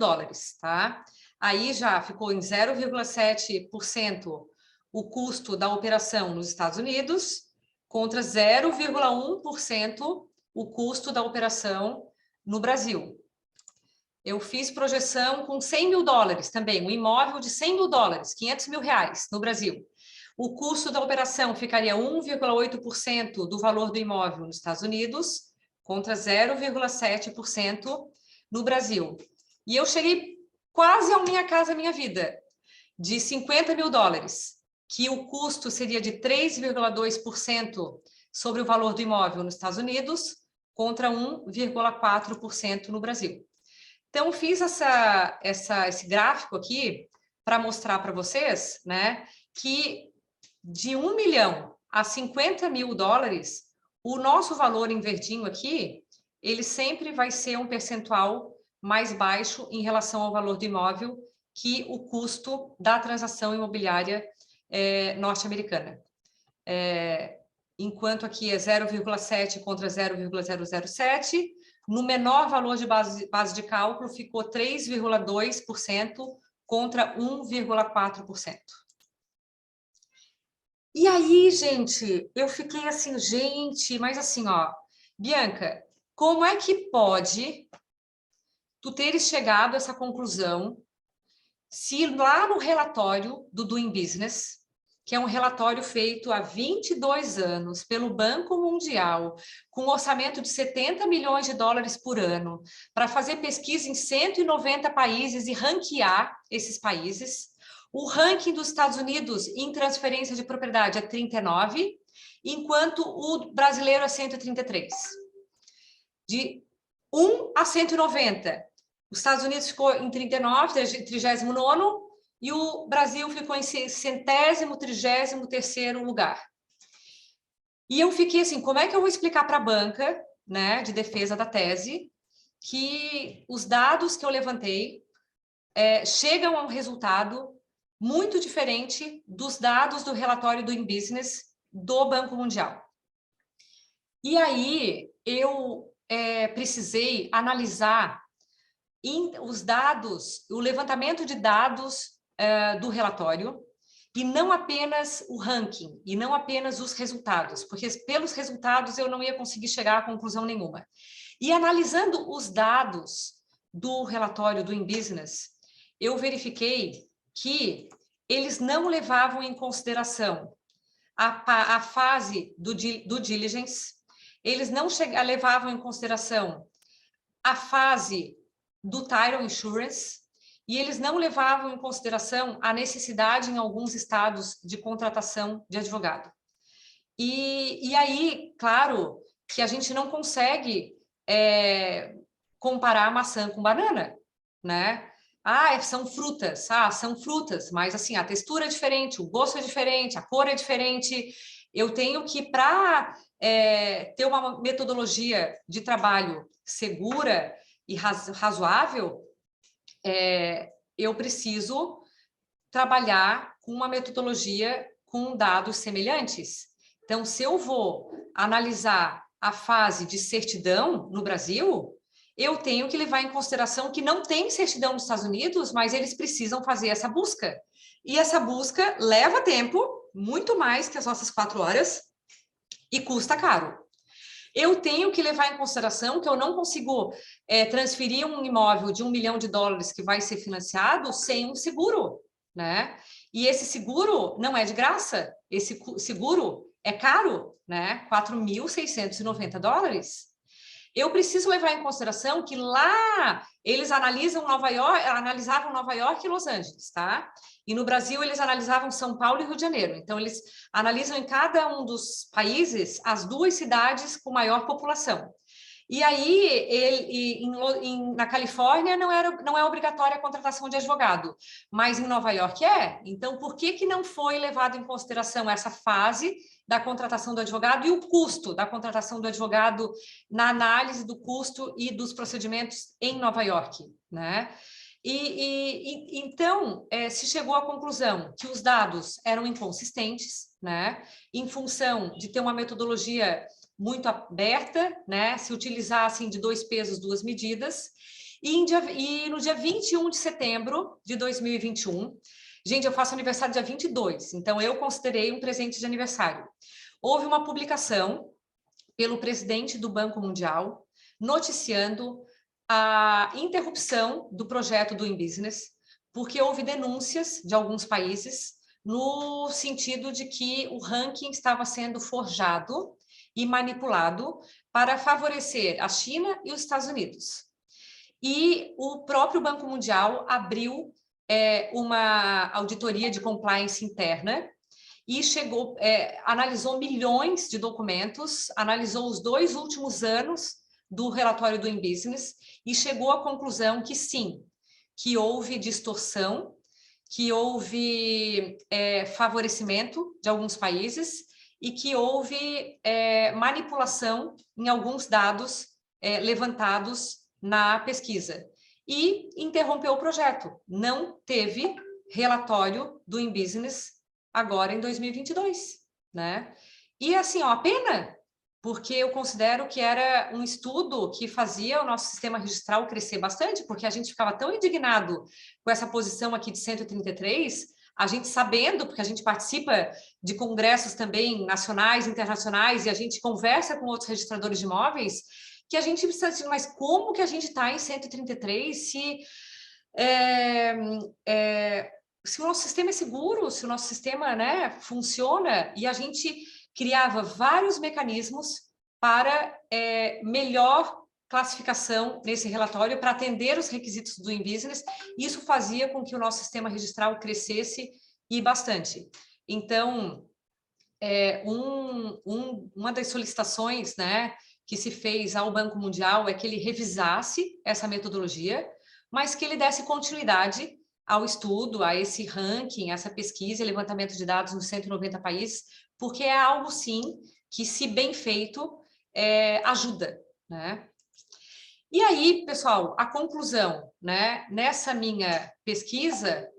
tá? Aí já ficou em 0,7% o custo da operação nos Estados Unidos, contra 0,1% o custo da operação no Brasil. Eu fiz projeção com $100 mil também, um imóvel de $100 mil, R$500 mil no Brasil. o custo da operação ficaria 1,8% do valor do imóvel nos Estados Unidos, contra 0,7% no Brasil. E eu cheguei quase ao Minha Casa Minha Vida, de 50 mil dólares, que o custo seria de 3,2% sobre o valor do imóvel nos Estados Unidos, contra 1,4% no Brasil. Então, fiz esse gráfico aqui para mostrar para vocês, né, que de 1 milhão a 50 mil dólares, o nosso valor em verdinho aqui, ele sempre vai ser um percentual mais baixo em relação ao valor do imóvel que o custo da transação imobiliária norte-americana. Enquanto aqui é 0,7 contra 0,007, no menor valor de base de cálculo ficou 3,2% contra 1,4%. E aí, gente, eu fiquei assim, gente, mas assim, ó, Bianca, como é que pode tu teres chegado a essa conclusão se lá no relatório do Doing Business, que é um relatório feito há 22 anos pelo Banco Mundial, com um orçamento de 70 milhões de dólares por ano, para fazer pesquisa em 190 países e ranquear esses países. O ranking dos Estados Unidos em transferência de propriedade é 39, enquanto o brasileiro é 133. De 1 a 190. Os Estados Unidos ficou em 39, 39º, e o Brasil ficou em 100º, 33º lugar. E eu fiquei assim, como é que eu vou explicar para a banca, né, de defesa da tese, que os dados que eu levantei chegam a um resultado muito diferente dos dados do relatório do Doing Business do Banco Mundial. E aí eu precisei analisar os dados, o levantamento de dados do relatório, e não apenas o ranking, e não apenas os resultados, porque pelos resultados eu não ia conseguir chegar a conclusão nenhuma. E analisando os dados do relatório do Doing Business, eu verifiquei que eles não levavam em consideração a fase do diligence, eles não levavam em consideração a fase do title insurance, e eles não levavam em consideração a necessidade em alguns estados de contratação de advogado. E aí, claro, que a gente não consegue comparar maçã com banana, né? São frutas, mas assim, a textura é diferente, o gosto é diferente, a cor é diferente. Eu tenho que, para ter uma metodologia de trabalho segura e razoável, eu preciso trabalhar com uma metodologia com dados semelhantes. Então, se eu vou analisar a fase de certidão no Brasil, eu tenho que levar em consideração que não tem certidão nos Estados Unidos, mas eles precisam fazer essa busca. E essa busca leva tempo, muito mais que as nossas 4 horas, e custa caro. Eu tenho que levar em consideração que eu não consigo transferir um imóvel de 1 milhão de dólares que vai ser financiado sem um seguro, né? E esse seguro não é de graça, esse seguro é caro, né? 4.690 dólares. Eu preciso levar em consideração que lá eles analisavam Nova York e Los Angeles, tá? E no Brasil eles analisavam São Paulo e Rio de Janeiro. Então eles analisam em cada um dos países as 2 cidades com maior população. E aí, na Califórnia, não é obrigatória a contratação de advogado, mas em Nova York é. Então, por que não foi levado em consideração essa fase da contratação do advogado e o custo da contratação do advogado na análise do custo e dos procedimentos em Nova York, né? Então, se chegou à conclusão que os dados eram inconsistentes, né? Em função de ter uma metodologia muito aberta, né? Se utilizar assim de 2 pesos, 2 medidas. E no dia 21 de setembro de 2021, gente, eu faço aniversário dia 22, então eu considerei um presente de aniversário. Houve uma publicação pelo presidente do Banco Mundial noticiando a interrupção do projeto Doing Business, porque houve denúncias de alguns países no sentido de que o ranking estava sendo forjado e manipulado para favorecer a China e os Estados Unidos. E o próprio Banco Mundial abriu uma auditoria de compliance interna e analisou milhões de documentos, analisou os 2 últimos anos do relatório do InBusiness e chegou à conclusão que sim, que houve distorção, que houve favorecimento de alguns países e que houve manipulação em alguns dados levantados na pesquisa. E interrompeu o projeto. Não teve relatório do InBusiness agora em 2022, né? E assim, ó, a pena, porque eu considero que era um estudo que fazia o nosso sistema registral crescer bastante, porque a gente ficava tão indignado com essa posição aqui de 133, a gente sabendo, porque a gente participa de congressos também nacionais, internacionais, e a gente conversa com outros registradores de imóveis, que a gente precisa dizer, mas como que a gente está em 133 se o nosso sistema é seguro, se o nosso sistema, né, funciona, e a gente criava vários mecanismos para melhor classificação nesse relatório, para atender os requisitos do InBusiness, isso fazia com que o nosso sistema registral crescesse e bastante. Então, uma das solicitações, né, que se fez ao Banco Mundial é que ele revisasse essa metodologia, mas que ele desse continuidade ao estudo, a esse ranking, essa pesquisa e levantamento de dados nos 190 países, porque é algo, sim, que, se bem feito, ajuda, né? E aí, pessoal, a conclusão, né, nessa minha pesquisa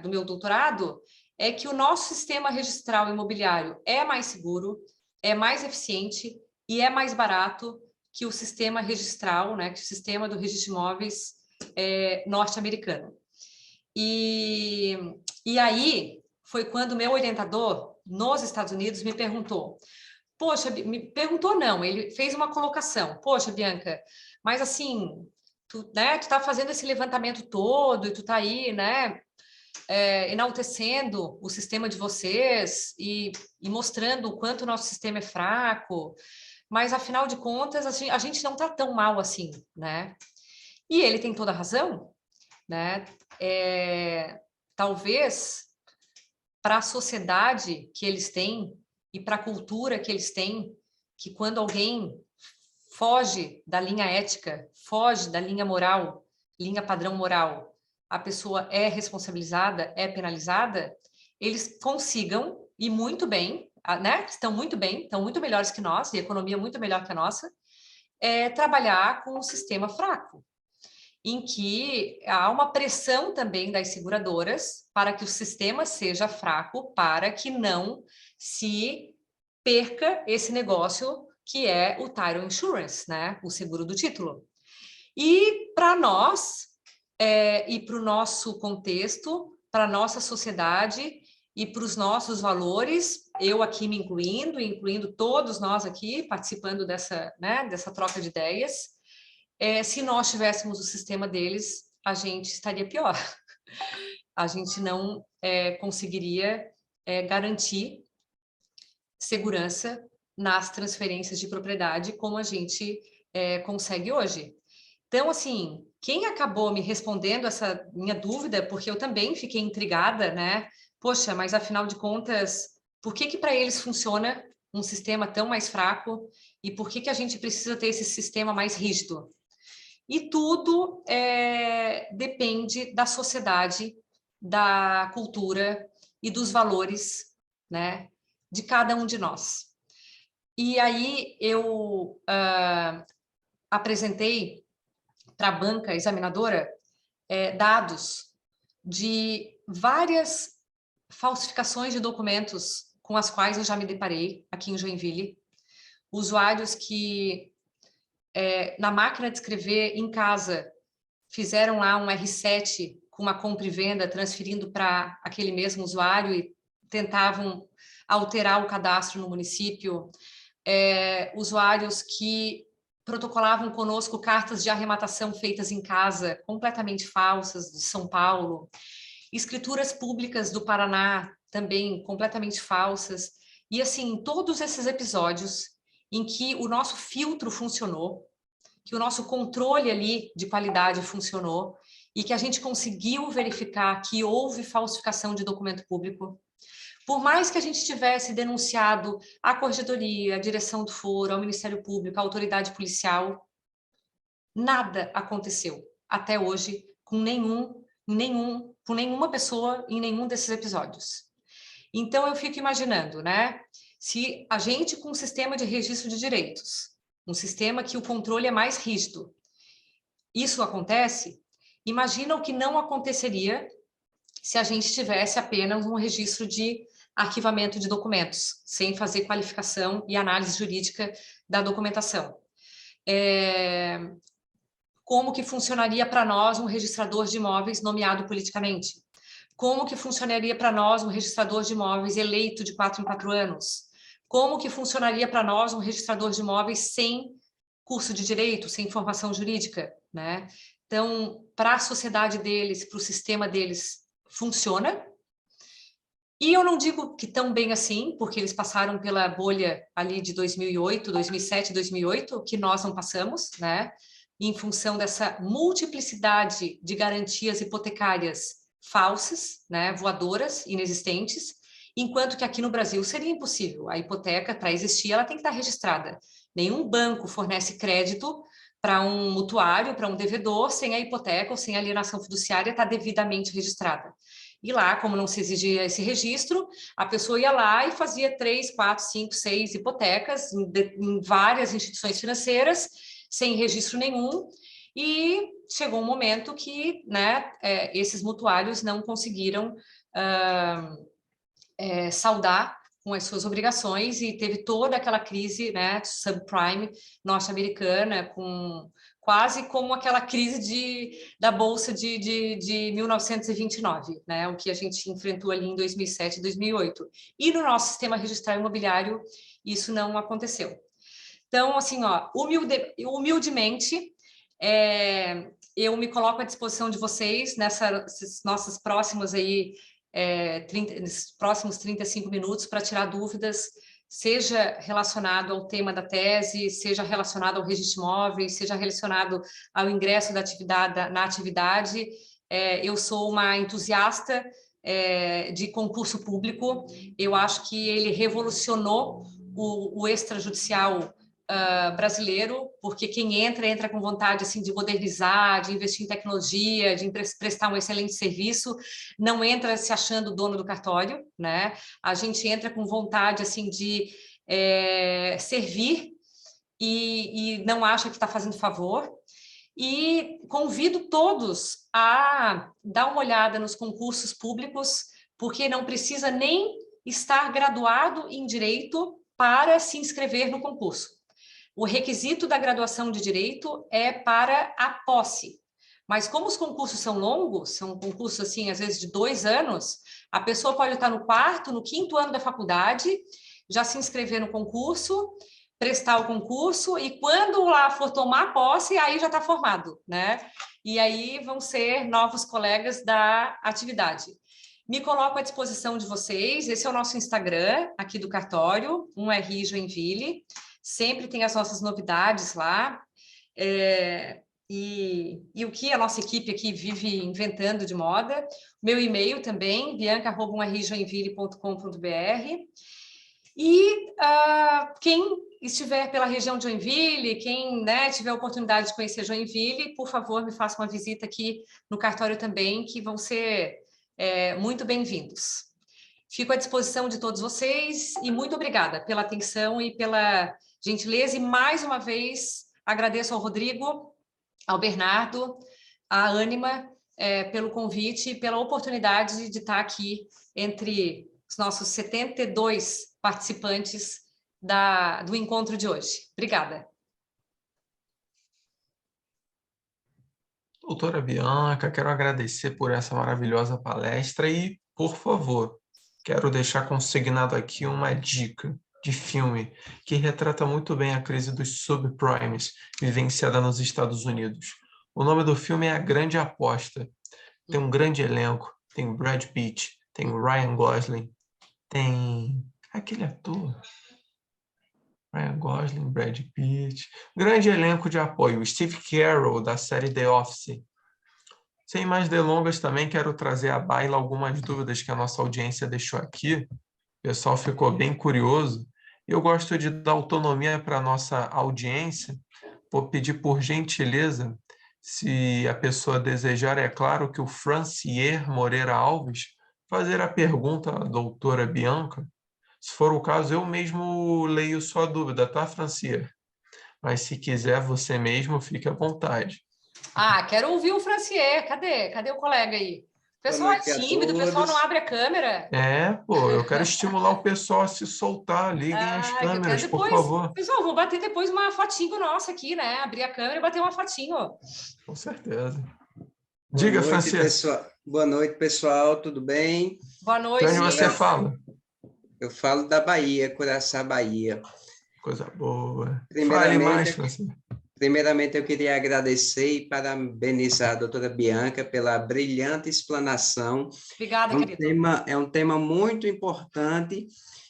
do meu doutorado, é que o nosso sistema registral imobiliário é mais seguro, é mais eficiente e é mais barato que o sistema registral, né, que o sistema do registro de imóveis norte-americano. E aí foi quando o meu orientador nos Estados Unidos me perguntou, ele fez uma colocação, poxa, Bianca, mas assim, tu tá fazendo esse levantamento todo e tu tá aí, né, enaltecendo o sistema de vocês e mostrando o quanto o nosso sistema é fraco, mas afinal de contas a gente não tá tão mal assim, né? E ele tem toda a razão, né? Talvez para a sociedade que eles têm e para a cultura que eles têm, que quando alguém foge da linha ética, foge da linha moral, linha padrão moral, a pessoa é responsabilizada, é penalizada, eles consigam, e muito bem, né? Estão muito bem, estão muito melhores que nós, e a economia é muito melhor que a nossa, trabalhar com um sistema fraco, em que há uma pressão também das seguradoras para que o sistema seja fraco, para que não se perca esse negócio que é o Title Insurance, né? O seguro do título. E para nós, e para o nosso contexto, para a nossa sociedade e para os nossos valores, eu aqui me incluindo todos nós aqui, participando dessa troca de ideias, se nós tivéssemos o sistema deles, a gente estaria pior. A gente não conseguiria garantir segurança nas transferências de propriedade como a gente consegue hoje. Então, assim, quem acabou me respondendo essa minha dúvida, porque eu também fiquei intrigada, né? Poxa, mas afinal de contas, por que para eles funciona um sistema tão mais fraco e por que a gente precisa ter esse sistema mais rígido? E tudo depende da sociedade, da cultura e dos valores, né, de cada um de nós. E aí eu apresentei para a banca examinadora dados de várias falsificações de documentos com as quais eu já me deparei aqui em Joinville. Usuários que na máquina de escrever em casa, fizeram lá um R7 com uma compra e venda, transferindo para aquele mesmo usuário e tentavam alterar o cadastro no município. Usuários que protocolavam conosco cartas de arrematação feitas em casa, completamente falsas, de São Paulo. Escrituras públicas do Paraná, também completamente falsas. E assim, todos esses episódios em que o nosso filtro funcionou, que o nosso controle ali de qualidade funcionou e que a gente conseguiu verificar que houve falsificação de documento público. Por mais que a gente tivesse denunciado à Corregedoria, à direção do foro, ao Ministério Público, à autoridade policial, nada aconteceu até hoje com nenhuma pessoa em nenhum desses episódios. Então eu fico imaginando, né? Se a gente com um sistema de registro de direitos, um sistema que o controle é mais rígido, isso acontece, imagina o que não aconteceria se a gente tivesse apenas um registro de arquivamento de documentos, sem fazer qualificação e análise jurídica da documentação. Como que funcionaria para nós um registrador de imóveis nomeado politicamente? Como que funcionaria para nós um registrador de imóveis eleito de 4 em 4 anos? Como que funcionaria para nós um registrador de imóveis sem curso de direito, sem formação jurídica, né? Então, para a sociedade deles, para o sistema deles, funciona. E eu não digo que tão bem assim, porque eles passaram pela bolha ali de 2008, 2007, 2008, que nós não passamos, né? Em função dessa multiplicidade de garantias hipotecárias falsas, né? Voadoras, inexistentes, enquanto que aqui no Brasil seria impossível. A hipoteca, para existir, ela tem que estar registrada. Nenhum banco fornece crédito para um mutuário, para um devedor, sem a hipoteca ou sem a alienação fiduciária estar devidamente registrada. E lá, como não se exigia esse registro, a pessoa ia lá e fazia 3, 4, 5, 6 hipotecas em várias instituições financeiras, sem registro nenhum, e chegou um momento que, né, esses mutuários não conseguiram saldar com as suas obrigações e teve toda aquela crise, né, subprime norte-americana, com quase como aquela crise da Bolsa de 1929, né, o que a gente enfrentou ali em 2007 e 2008. E no nosso sistema registral imobiliário, isso não aconteceu. Então, assim, ó, humildemente, eu me coloco à disposição de vocês nessas nossas próximas aí, nos próximos 35 minutos para tirar dúvidas, seja relacionado ao tema da tese, seja relacionado ao registro de imóveis, seja relacionado ao ingresso na atividade. Eu sou uma entusiasta de concurso público, eu acho que ele revolucionou o extrajudicial brasileiro, porque quem entra com vontade assim de modernizar, de investir em tecnologia, de prestar um excelente serviço, não entra se achando dono do cartório, né? A gente entra com vontade assim de servir e não acha que está fazendo favor. E convido todos a dar uma olhada nos concursos públicos, porque não precisa nem estar graduado em direito para se inscrever no concurso. O requisito da graduação de direito é para a posse. Mas como os concursos são longos, são concursos, assim, às vezes de 2 anos, a pessoa pode estar no 4º, no 5º ano da faculdade, já se inscrever no concurso, prestar o concurso, e quando lá for tomar posse, aí já está formado, né? E aí vão ser novos colegas da atividade. Me coloco à disposição de vocês, esse é o nosso Instagram, aqui do cartório, 1RI Joinville. Sempre tem as nossas novidades lá, e o que a nossa equipe aqui vive inventando de moda. Meu e-mail também, bianca@1rjoinville.com.br. E quem estiver pela região de Joinville, quem, né, tiver a oportunidade de conhecer Joinville, por favor, me faça uma visita aqui no cartório também, que vão ser muito bem-vindos. Fico à disposição de todos vocês e muito obrigada pela atenção e pela gentileza. E, mais uma vez, agradeço ao Rodrigo, ao Bernardo, à Ânima, pelo convite e pela oportunidade de estar aqui entre os nossos 72 participantes do encontro de hoje. Obrigada. Doutora Bianca, quero agradecer por essa maravilhosa palestra e, por favor, quero deixar consignado aqui uma dica de filme que retrata muito bem a crise dos subprimes vivenciada nos Estados Unidos. O nome do filme é A Grande Aposta. Tem um grande elenco, tem Brad Pitt, tem Ryan Gosling, tem aquele ator, Ryan Gosling, Brad Pitt, grande elenco de apoio, Steve Carell, da série The Office. Sem mais delongas, também quero trazer à baila algumas dúvidas que a nossa audiência deixou aqui. O pessoal ficou bem curioso. Eu gosto de dar autonomia para a nossa audiência. Vou pedir por gentileza, se a pessoa desejar, é claro que o Francier Moreira Alves fazer a pergunta à doutora Bianca. Se for o caso, eu mesmo leio sua dúvida, tá, Francier? Mas se quiser você mesmo, fique à vontade. Ah, quero ouvir o Francier. Cadê o colega aí? O Boa pessoal é noite a tímido, o pessoal não todos. abre a câmera. Pô, eu quero estimular o pessoal a se soltar. Liguem as Ah, que eu quero câmeras, por depois. favor. Pessoal, vou bater depois uma fotinho nossa aqui, né? Abrir a câmera e bater uma fotinho. Com certeza. Boa Diga, noite, Francier, pessoal. Boa noite, pessoal. Tudo bem? Boa de onde noite. você fala? Eu falo da Bahia, Curaçá, Bahia. Coisa boa. Fale mais, Primeiramente, Francier. primeiramente, eu queria agradecer e parabenizar a doutora Bianca pela brilhante explanação. Obrigada, querido. É um tema muito importante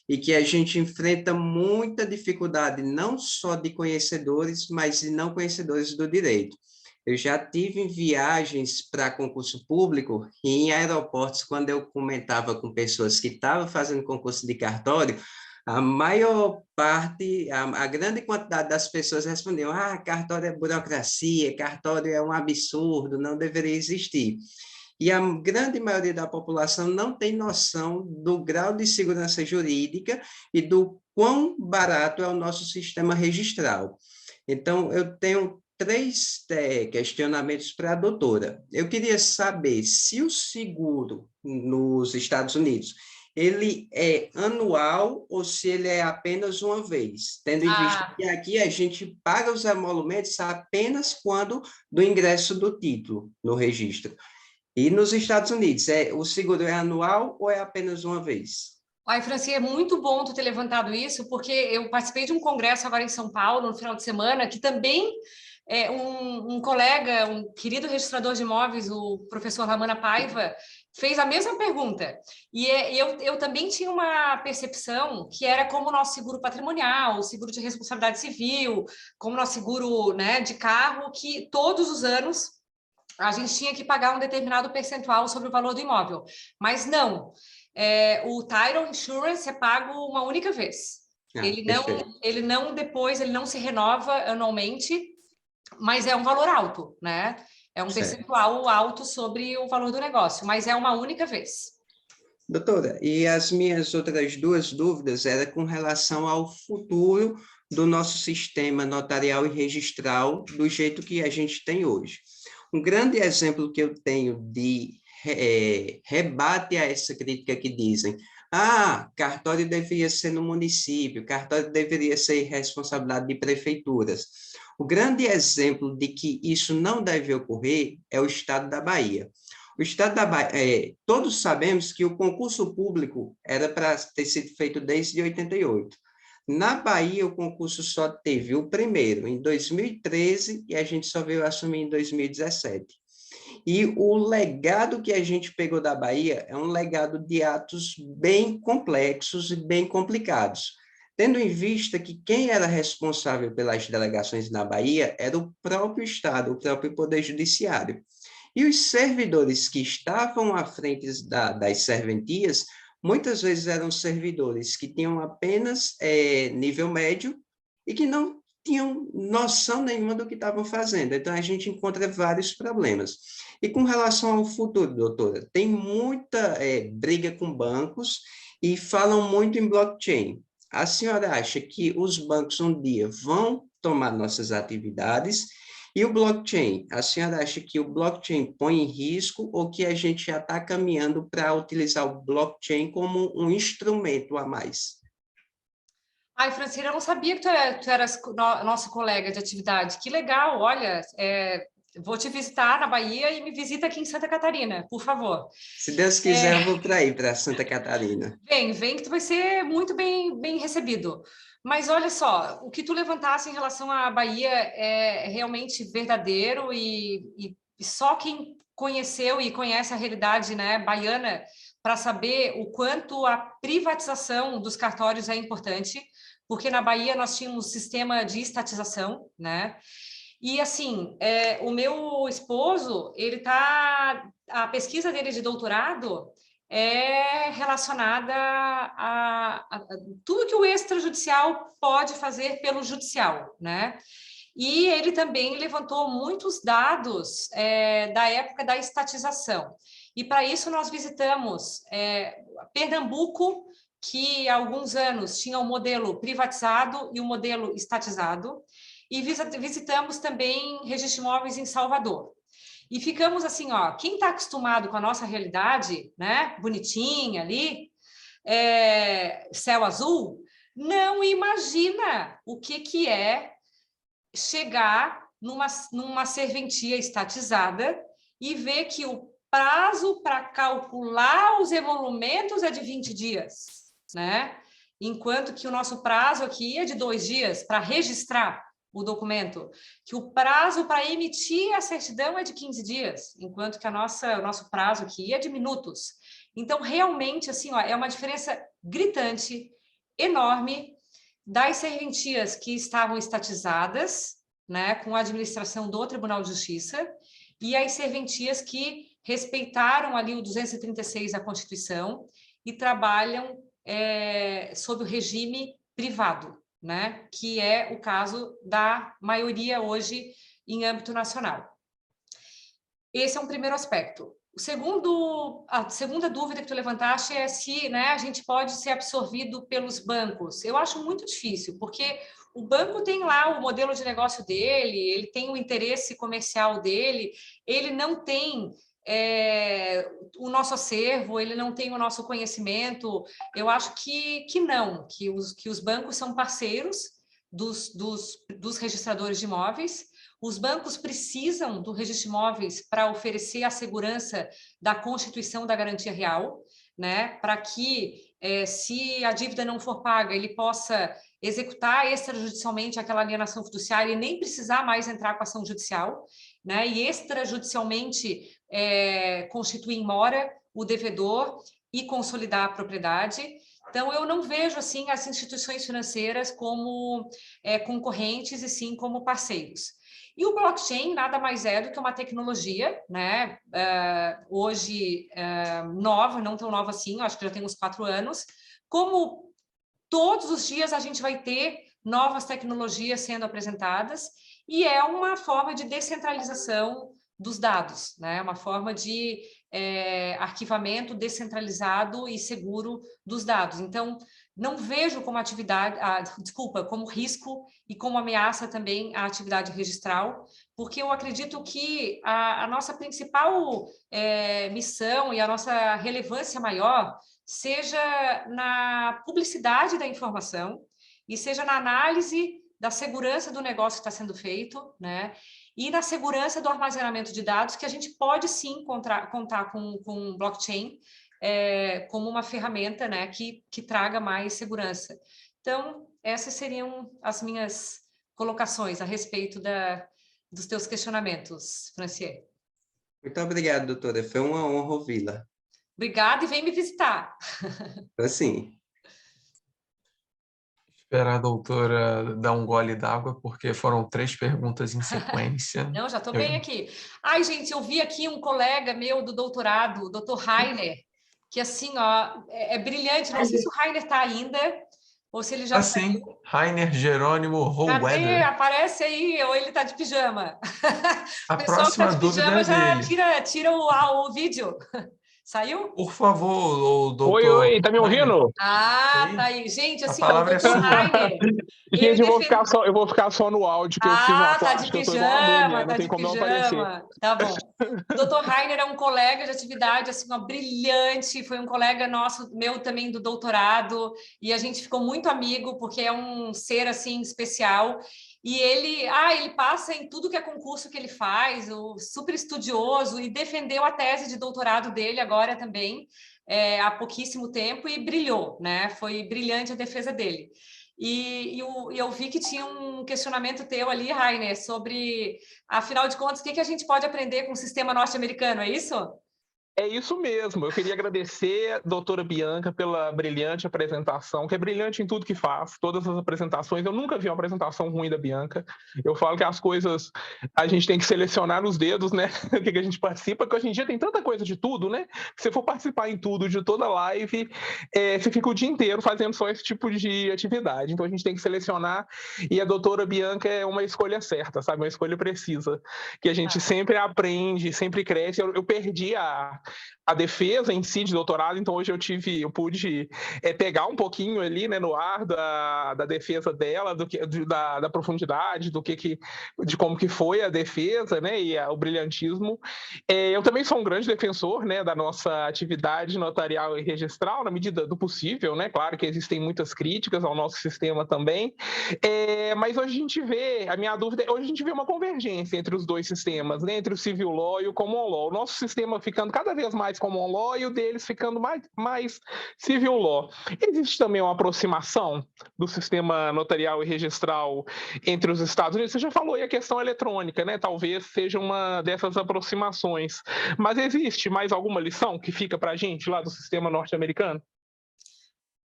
e que a gente enfrenta muita dificuldade, não só de conhecedores, mas de não conhecedores do direito. Eu já tive em viagens para concurso público e em aeroportos, quando eu comentava com pessoas que estavam fazendo concurso de cartório, a maior parte, a grande quantidade das pessoas respondiam: cartório é burocracia, cartório é um absurdo, não deveria existir. E a grande maioria da população não tem noção do grau de segurança jurídica e do quão barato é o nosso sistema registral. Então, eu tenho três questionamentos para a doutora. Eu queria saber se o seguro nos Estados Unidos ele é anual ou se ele é apenas uma vez, tendo em vista Ah, que aqui a gente paga os emolumentos apenas quando do ingresso do título no registro. E nos Estados Unidos, o seguro é anual ou é apenas uma vez? ai, Franci, é muito bom tu ter levantado isso, porque eu participei de um congresso agora em São Paulo, no final de semana, que também um colega, um querido registrador de imóveis, o professor Ramana Paiva, fez a mesma pergunta. Eu também tinha uma percepção que era como o nosso seguro patrimonial, o seguro de responsabilidade civil, como o nosso seguro, né, de carro, que todos os anos a gente tinha que pagar um determinado percentual sobre o valor do imóvel. Mas não, o Title Insurance é pago uma única vez. Perfeito. Ele não se renova anualmente, mas é um valor alto, né? É um Certo. percentual alto sobre o valor do negócio, mas é uma única vez. Doutora, e as minhas outras duas dúvidas eram com relação ao futuro do nosso sistema notarial e registral do jeito que a gente tem hoje. Um grande exemplo que eu tenho de rebate a essa crítica que dizem: cartório deveria ser no município, cartório deveria ser responsabilidade de prefeituras. O grande exemplo de que isso não deve ocorrer é o estado da Bahia. O estado da Bahia, todos sabemos que o concurso público era para ter sido feito desde 88. Na Bahia, o concurso só teve o primeiro em 2013 e a gente só veio assumir em 2017. E o legado que a gente pegou da Bahia é um legado de atos bem complexos e bem complicados, tendo em vista que quem era responsável pelas delegações na Bahia era o próprio Estado, o próprio Poder Judiciário. E os servidores que estavam à frente das serventias, muitas vezes eram servidores que tinham apenas nível médio e que não tinham noção nenhuma do que estavam fazendo. Então, a gente encontra vários problemas. E com relação ao futuro, doutora, tem muita briga com bancos e falam muito em blockchain. A senhora acha que os bancos um dia vão tomar nossas atividades? E o blockchain, a senhora acha que o blockchain põe em risco ou que a gente já está caminhando para utilizar o blockchain como um instrumento a mais? Ai, Francine, eu não sabia que tu eras nosso colega de atividade. Que legal, olha, vou te visitar na Bahia e me visita aqui em Santa Catarina, por favor. Se Deus quiser, eu vou para aí, para Santa Catarina. Vem que tu vai ser muito bem recebido. Mas olha só, o que tu levantasse em relação à Bahia é realmente verdadeiro e só quem conheceu e conhece a realidade, né, baiana para saber o quanto a privatização dos cartórios é importante, porque na Bahia nós tínhamos um sistema de estatização, né? E, assim, o meu esposo, a pesquisa dele de doutorado é relacionada a tudo que o extrajudicial pode fazer pelo judicial, né? E ele também levantou muitos dados da época da estatização. E, para isso, nós visitamos Pernambuco, que há alguns anos tinha o modelo privatizado e o modelo estatizado, e visitamos também registros de imóveis em Salvador. E ficamos assim, ó, quem está acostumado com a nossa realidade, né, bonitinha ali, céu azul, não imagina o que é chegar numa serventia estatizada e ver que o prazo para calcular os emolumentos é de 20 dias, né? Enquanto que o nosso prazo aqui é de 2 dias para registrar o documento, que o prazo para emitir a certidão é de 15 dias, enquanto que o nosso prazo aqui é de minutos. Então, realmente, assim, ó, é uma diferença gritante, enorme, das serventias que estavam estatizadas, né, com a administração do Tribunal de Justiça, e as serventias que respeitaram ali o 236 da Constituição e trabalham sob o regime privado, né, que é o caso da maioria hoje em âmbito nacional. Esse é um primeiro aspecto. A segunda dúvida que tu levantaste é se, né, a gente pode ser absorvido pelos bancos. Eu acho muito difícil, porque o banco tem lá o modelo de negócio dele, ele tem o interesse comercial dele, ele não tem o nosso acervo, ele não tem o nosso conhecimento. Eu acho que não, que os bancos são parceiros dos registradores de imóveis. Os bancos precisam do registro de imóveis para oferecer a segurança da constituição da garantia real, né? Para que, se a dívida não for paga, ele possa executar extrajudicialmente aquela alienação fiduciária e nem precisar mais entrar com ação judicial, né? E extrajudicialmente constituir em mora o devedor e consolidar a propriedade. Então, eu não vejo assim as instituições financeiras como concorrentes e sim como parceiros. E o blockchain nada mais é do que uma tecnologia, né? Hoje nova, não tão nova assim, acho que já tem uns 4 anos. Como todos os dias a gente vai ter novas tecnologias sendo apresentadas, e é uma forma de descentralização dos dados, né? Uma forma de arquivamento descentralizado e seguro dos dados. Então, não vejo como como risco e como ameaça também a atividade registral, porque eu acredito que a nossa principal missão e a nossa relevância maior seja na publicidade da informação e seja na análise da segurança do negócio que está sendo feito, né? E na segurança do armazenamento de dados, que a gente pode sim contar com blockchain como uma ferramenta, né, que traga mais segurança. Então, essas seriam as minhas colocações a respeito dos teus questionamentos, Franciele. Muito obrigado, doutora. Foi uma honra ouvi-la. Obrigada e vem me visitar. Assim. Esperar a doutora dar um gole d'água, porque foram 3 perguntas em sequência. Não, já estou bem aqui. Ai, gente, eu vi aqui um colega meu do doutorado, o Dr. Rainer, que assim, ó, é brilhante. Não sei se o Rainer está ainda, ou se ele já saiu. Rainer Jerônimo Roweller. Aparece aí, ou ele está de pijama. A o pessoal próxima que tá de dúvida pijama é já tira o vídeo. Saiu? Por favor, doutor. Oi, tá me ouvindo? Ah, tá aí. Gente, assim, o doutor Rainer... Gente, eu vou ficar só no áudio, que eu fiz uma plástica, eu tô igual a múmia, não tem como não aparecer. Tá bom. O doutor Rainer é um colega de atividade, assim, ó, brilhante, foi um colega nosso, meu também, do doutorado, e a gente ficou muito amigo, porque é um ser, assim, especial. E ele passa em tudo que é concurso que ele faz, super estudioso, e defendeu a tese de doutorado dele agora também, há pouquíssimo tempo, e brilhou, né? Foi brilhante a defesa dele. E eu vi que tinha um questionamento teu ali, Rainer, sobre, afinal de contas, o que a gente pode aprender com o sistema norte-americano, é isso? É isso mesmo. Eu queria agradecer a doutora Bianca pela brilhante apresentação, que é brilhante em tudo que faz, todas as apresentações. Eu nunca vi uma apresentação ruim da Bianca. Eu falo que as coisas a gente tem que selecionar nos dedos, né? O que a gente participa, porque hoje em dia tem tanta coisa de tudo, né? Se você for participar em tudo, de toda live, você fica o dia inteiro fazendo só esse tipo de atividade. Então a gente tem que selecionar, e a doutora Bianca é uma escolha certa, sabe? Uma escolha precisa, que a gente sempre aprende, sempre cresce. Eu perdi a defesa em si de doutorado, então hoje eu pude pegar um pouquinho ali, né, no ar da defesa dela, da profundidade, de como que foi a defesa, né, e o brilhantismo. Eu também sou um grande defensor, né, da nossa atividade notarial e registral, na medida do possível, né, claro que existem muitas críticas ao nosso sistema também, mas hoje a gente vê, a minha dúvida, hoje a gente vê uma convergência entre os dois sistemas, né, entre o civil law e o common law. O nosso sistema ficando cada vez mais common law e o deles ficando mais civil law. Existe também uma aproximação do sistema notarial e registral entre os Estados Unidos? Você já falou aí a questão eletrônica, né? Talvez seja uma dessas aproximações. Mas existe mais alguma lição que fica para a gente lá do sistema norte-americano?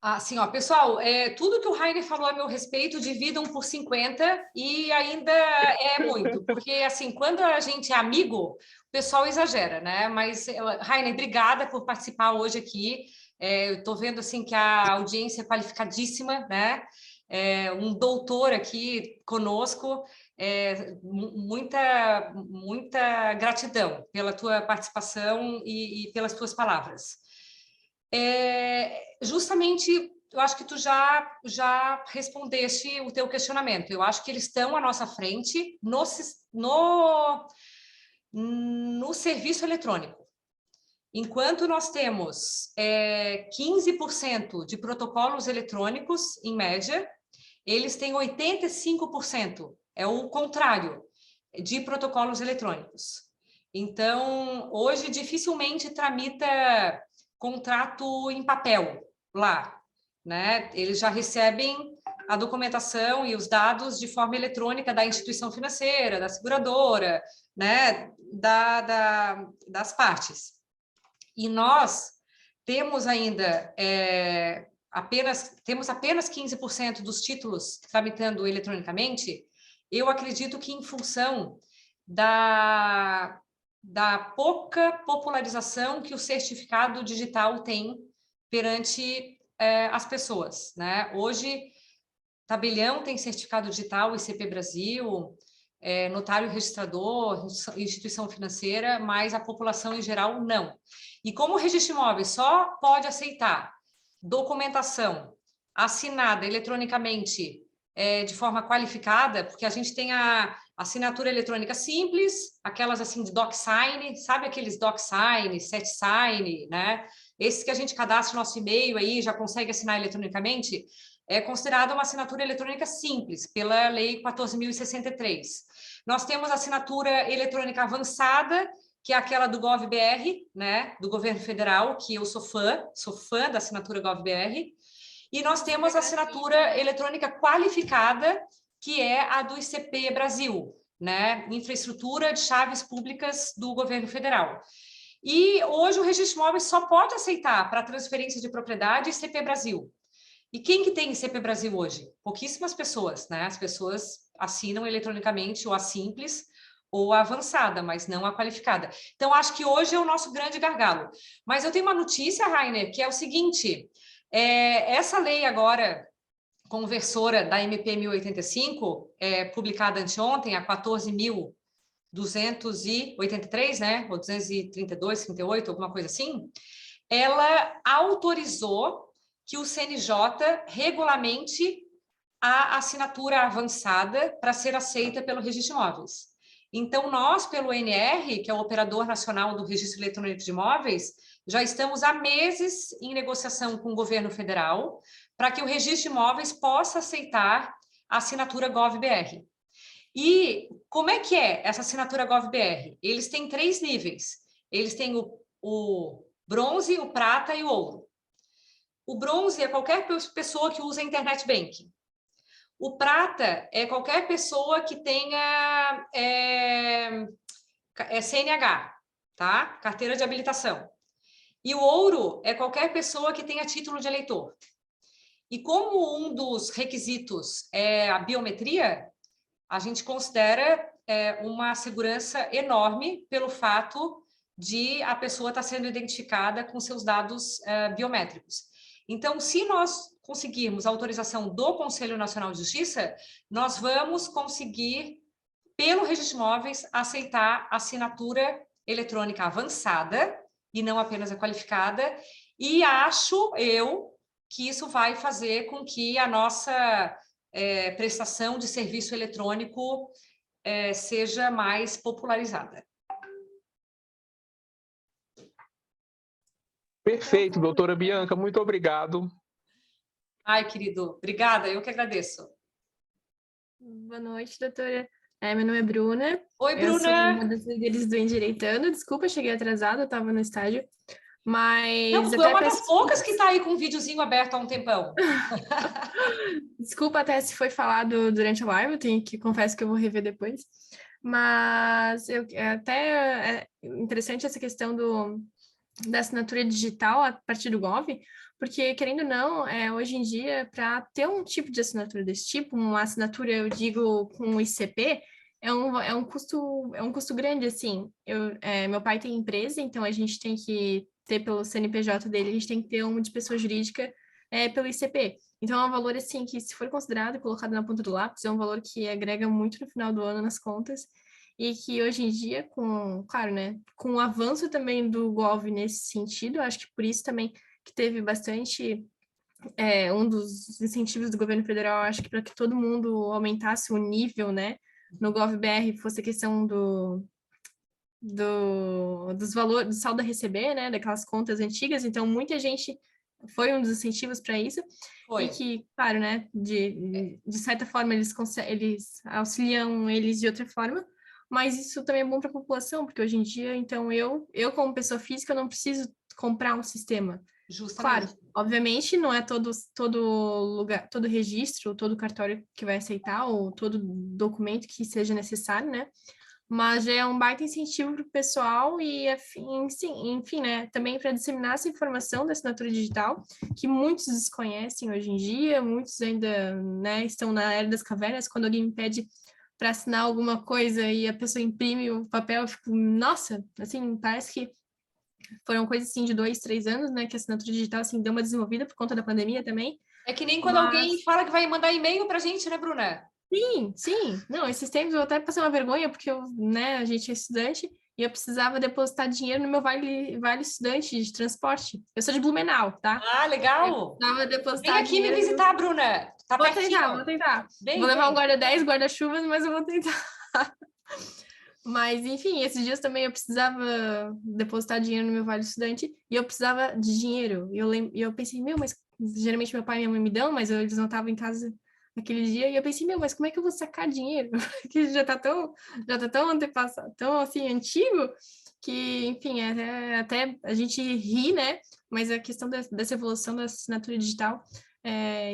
Assim, ó, pessoal, tudo que o Rainer falou a meu respeito, dividam por 50 e ainda é muito, porque, assim, quando a gente é amigo, o pessoal exagera, né? Mas, Rainer, obrigada por participar hoje aqui. Eu estou vendo, assim, que a audiência é qualificadíssima, né? Um doutor aqui conosco. Muita gratidão pela tua participação e pelas tuas palavras. Justamente, eu acho que tu já respondeste o teu questionamento. Eu acho que eles estão à nossa frente no serviço eletrônico. Enquanto nós temos 15% de protocolos eletrônicos, em média, eles têm 85%, é o contrário, de protocolos eletrônicos. Então, hoje, dificilmente tramita contrato em papel lá, né? Eles já recebem a documentação e os dados de forma eletrônica da instituição financeira, da seguradora, né? Das partes. E nós temos ainda apenas 15% dos títulos tramitando eletronicamente. Eu acredito que em função da pouca popularização que o certificado digital tem perante as pessoas, né? Hoje, tabelião tem certificado digital, ICP Brasil, notário registrador, instituição financeira, mas a população em geral não. E como o registro de imóveis só pode aceitar documentação assinada eletronicamente de forma qualificada, porque a gente tem a assinatura eletrônica simples, aquelas assim de DocSign, sabe aqueles DocSign, SetSign, né? Esses que a gente cadastra o nosso e-mail aí, já consegue assinar eletronicamente, é considerada uma assinatura eletrônica simples, pela Lei 14.063. Nós temos a assinatura eletrônica avançada, que é aquela do GovBR, né, do governo federal, que eu sou fã da assinatura GovBR, e nós temos a assinatura eletrônica qualificada, que é a do ICP Brasil, né, Infraestrutura de Chaves Públicas do governo federal. E hoje o registro de imóveis só pode aceitar para transferência de propriedade ICP Brasil. E quem que tem ICP Brasil hoje? Pouquíssimas pessoas, né? As pessoas assinam eletronicamente ou a simples ou a avançada, mas não a qualificada. Então, acho que hoje é o nosso grande gargalo. Mas eu tenho uma notícia, Rainer, que é o seguinte, essa lei agora, conversora da MP 1085, publicada anteontem, a 14.283, né? Ou 232, 38, alguma coisa assim, ela autorizou que o CNJ regulamente a assinatura avançada para ser aceita pelo Registro de Imóveis. Então, nós, pelo NR, que é o Operador Nacional do Registro Eletrônico de Imóveis, já estamos há meses em negociação com o governo federal para que o Registro de Imóveis possa aceitar a assinatura GovBR. E como é que é essa assinatura GovBR? Eles têm 3 níveis. Eles têm o bronze, o prata e o ouro. O bronze é qualquer pessoa que usa Internet Banking. O prata é qualquer pessoa que tenha CNH, tá? Carteira de habilitação. E o ouro é qualquer pessoa que tenha título de eleitor. E como um dos requisitos é a biometria, a gente considera uma segurança enorme pelo fato de a pessoa estar sendo identificada com seus dados biométricos. Então, se nós conseguirmos a autorização do Conselho Nacional de Justiça, nós vamos conseguir, pelo Registro de Imóveis, aceitar a assinatura eletrônica avançada, e não apenas a qualificada, e acho eu que isso vai fazer com que a nossa prestação de serviço eletrônico seja mais popularizada. Perfeito, doutora Bianca, muito obrigado. Ai, querido, obrigada, eu que agradeço. Boa noite, doutora. Meu nome é Bruna. Oi, Eu sou Bruna! uma das líderes do Endireitando. Desculpa, cheguei atrasada, eu estava no estádio. Mas Não, tu é uma das poucas que está aí com um videozinho aberto há um tempão. Desculpa até se foi falado durante a live, confesso que eu vou rever depois. Mas é interessante essa questão da assinatura digital a partir do Gov, porque, querendo ou não, hoje em dia, para ter um tipo de assinatura desse tipo, uma assinatura, eu digo, com ICP, é um custo grande, assim. Meu pai tem empresa, então a gente tem que ter pelo CNPJ dele, a gente tem que ter uma de pessoa jurídica pelo ICP. Então, é um valor, assim, que se for considerado e colocado na ponta do lápis, é um valor que agrega muito no final do ano nas contas, e que hoje em dia, claro, né, com o avanço também do Gov nesse sentido, acho que por isso também que teve bastante, um dos incentivos do governo federal, acho que para que todo mundo aumentasse o nível, né, no GovBR, fosse a questão dos valores, do saldo a receber, né, daquelas contas antigas, então muita gente foi um dos incentivos para isso, Foi. e que, claro, né, de certa forma eles auxiliam eles de outra forma, mas isso também é bom para a população, porque hoje em dia, então, eu como pessoa física, não preciso comprar um sistema. Justamente. Claro, obviamente, não é todo lugar, todo registro, todo cartório que vai aceitar, ou todo documento que seja necessário, né? Mas já é um baita incentivo para o pessoal e, enfim, né? Também para disseminar essa informação da assinatura digital, que muitos desconhecem hoje em dia, muitos ainda, né, estão na era das cavernas. Quando alguém me pede para assinar alguma coisa e a pessoa imprime o papel, eu fico, nossa, assim, parece que foram coisas assim de 2, 3 anos, né, que a assinatura digital assim deu uma desenvolvida por conta da pandemia também. É que nem quando alguém fala que vai mandar e-mail para a gente, né, Bruna? Sim. Não, esses tempos eu até passei uma vergonha, porque a gente é estudante e eu precisava depositar dinheiro no meu vale estudante de transporte. Eu sou de Blumenau, tá? Ah, legal! Eu precisava depositar Vem aqui dinheiro. Me visitar, Bruna. Tá Vou pertinho. tentar. Vem, vou levar vem. um guarda-10, guarda-chuvas, mas eu vou tentar. Mas, enfim, esses dias também eu precisava depositar dinheiro no meu vale estudante e eu precisava de dinheiro. E eu pensei, mas geralmente meu pai e minha mãe me dão, mas eles não estavam em casa naquele dia. E eu pensei, mas como é que eu vou sacar dinheiro? Que já tá tão antepassado, tão assim, antigo, que, enfim, até a gente ri, né? Mas a questão dessa evolução da assinatura digital,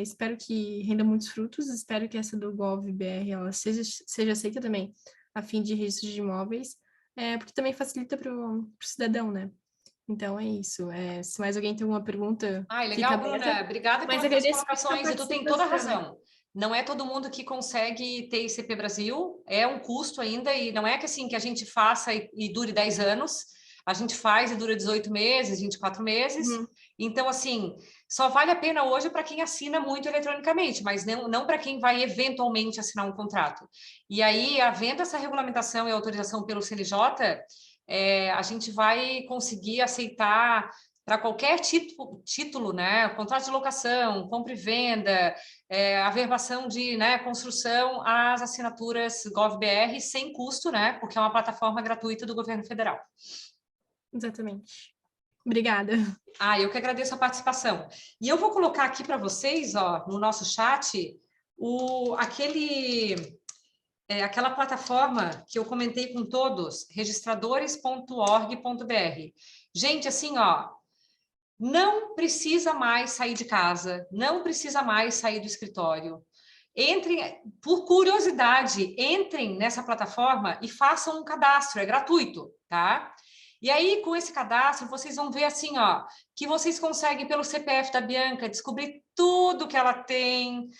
espero que renda muitos frutos, espero que essa do GovBR ela seja aceita também a fim de registro de imóveis, porque também facilita para o cidadão, né? Então é isso. Se mais alguém tem alguma pergunta, legal, Bruna. Obrigada pelas tuas colocações. E tu tem toda a razão. Não é todo mundo que consegue ter ICP Brasil, é um custo ainda, e não é que assim que a gente faça e dure 10 anos, a gente faz e dura 18 meses, 24 meses. Então, assim, só vale a pena hoje para quem assina muito eletronicamente, mas não para quem vai eventualmente assinar um contrato. E aí, havendo essa regulamentação e autorização pelo CNJ, a gente vai conseguir aceitar para qualquer título, né? Contrato de locação, compra e venda, averbação de, né, construção, as assinaturas GovBR sem custo, né? Porque é uma plataforma gratuita do governo federal. Exatamente. Obrigada. Eu que agradeço a participação. E eu vou colocar aqui para vocês, ó, no nosso chat, aquela plataforma que eu comentei com todos, registradores.org.br. Gente, assim, ó, não precisa mais sair de casa, não precisa mais sair do escritório. Entrem, por curiosidade, entrem nessa plataforma e façam um cadastro, é gratuito, tá? E aí, com esse cadastro, vocês vão ver assim, ó, que vocês conseguem, pelo CPF da Bianca, descobrir tudo que ela tem,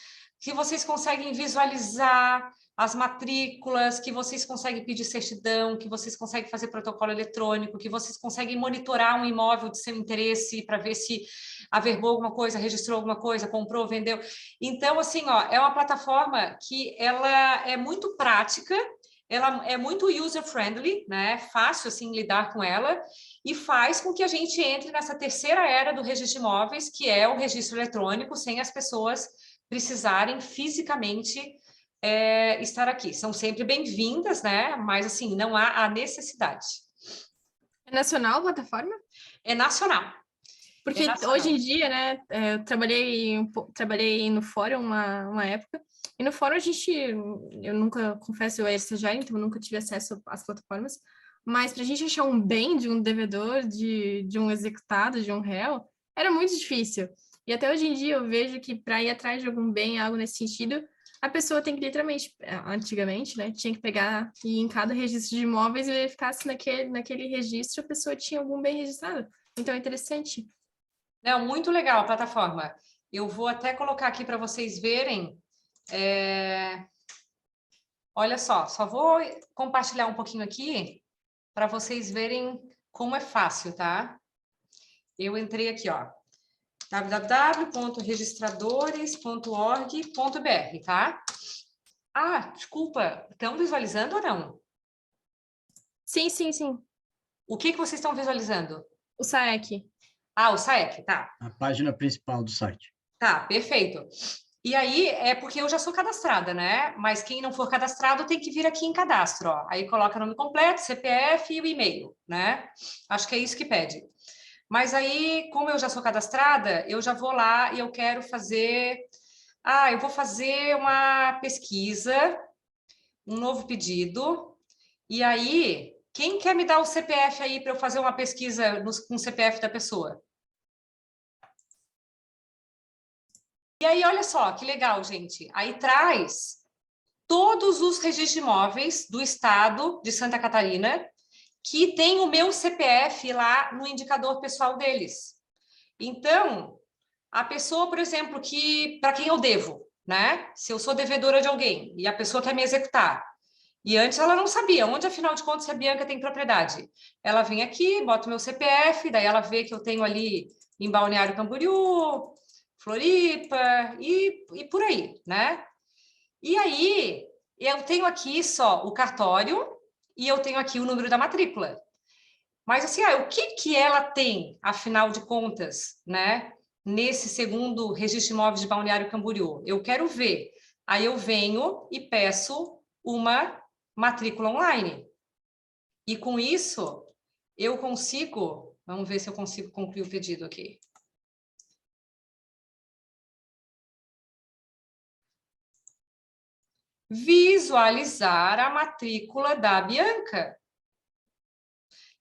que vocês conseguem visualizar as matrículas, que vocês conseguem pedir certidão, que vocês conseguem fazer protocolo eletrônico, que vocês conseguem monitorar um imóvel de seu interesse para ver se averbou alguma coisa, registrou alguma coisa, comprou, vendeu. Então, assim, ó, é uma plataforma que ela é muito prática, ela é muito user-friendly, né? Fácil, assim, lidar com ela, e faz com que a gente entre nessa terceira era do registro de imóveis, que é o registro eletrônico, sem as pessoas precisarem fisicamente estar aqui. São sempre bem-vindas, né? Mas, assim, não há a necessidade. É nacional a plataforma? É nacional. Porque hoje em dia, né, eu trabalhei no fórum uma época, e no fórum eu nunca, confesso, eu era estagiária, então eu nunca tive acesso às plataformas, mas para a gente achar um bem de um devedor, de um executado, de um réu, era muito difícil. E até hoje em dia eu vejo que para ir atrás de algum bem, algo nesse sentido, a pessoa tem que literalmente, antigamente, né, tinha que pegar e ir em cada registro de imóveis e verificar se naquele registro a pessoa tinha algum bem registrado. Então é interessante. Não, muito legal a plataforma. Eu vou até colocar aqui para vocês verem. Olha só vou compartilhar um pouquinho aqui para vocês verem como é fácil, tá? Eu entrei aqui, ó, www.registradores.org.br, tá? Ah, desculpa, estão visualizando ou não? Sim, sim, sim. O que vocês estão visualizando? O SAEC. Ah, o SAEC, tá. A página principal do site. Tá, perfeito. E aí, é porque eu já sou cadastrada, né? Mas quem não for cadastrado tem que vir aqui em cadastro, ó. Aí coloca nome completo, CPF e o e-mail, né? Acho que é isso que pede. Mas aí, como eu já sou cadastrada, eu já vou lá e eu quero fazer... Ah, eu vou fazer uma pesquisa, um novo pedido. E aí, quem quer me dar o CPF aí para eu fazer uma pesquisa com o CPF da pessoa? E aí, olha só, que legal, gente. Aí traz todos os registros de imóveis do estado de Santa Catarina que tem o meu CPF lá no indicador pessoal deles. Então, a pessoa, por exemplo, para quem eu devo, né? Se eu sou devedora de alguém e a pessoa quer me executar, e antes ela não sabia onde, afinal de contas, a Bianca tem propriedade. Ela vem aqui, bota o meu CPF, daí ela vê que eu tenho ali em Balneário Camboriú, Floripa e por aí, né? E aí, eu tenho aqui só o cartório e eu tenho aqui o número da matrícula. Mas, assim, o que ela tem, afinal de contas, né? Nesse segundo registro de imóveis de Balneário Camboriú? Eu quero ver. Aí eu venho e peço uma matrícula online. E com isso, eu consigo... Vamos ver se eu consigo concluir o pedido aqui. Visualizar a matrícula da Bianca.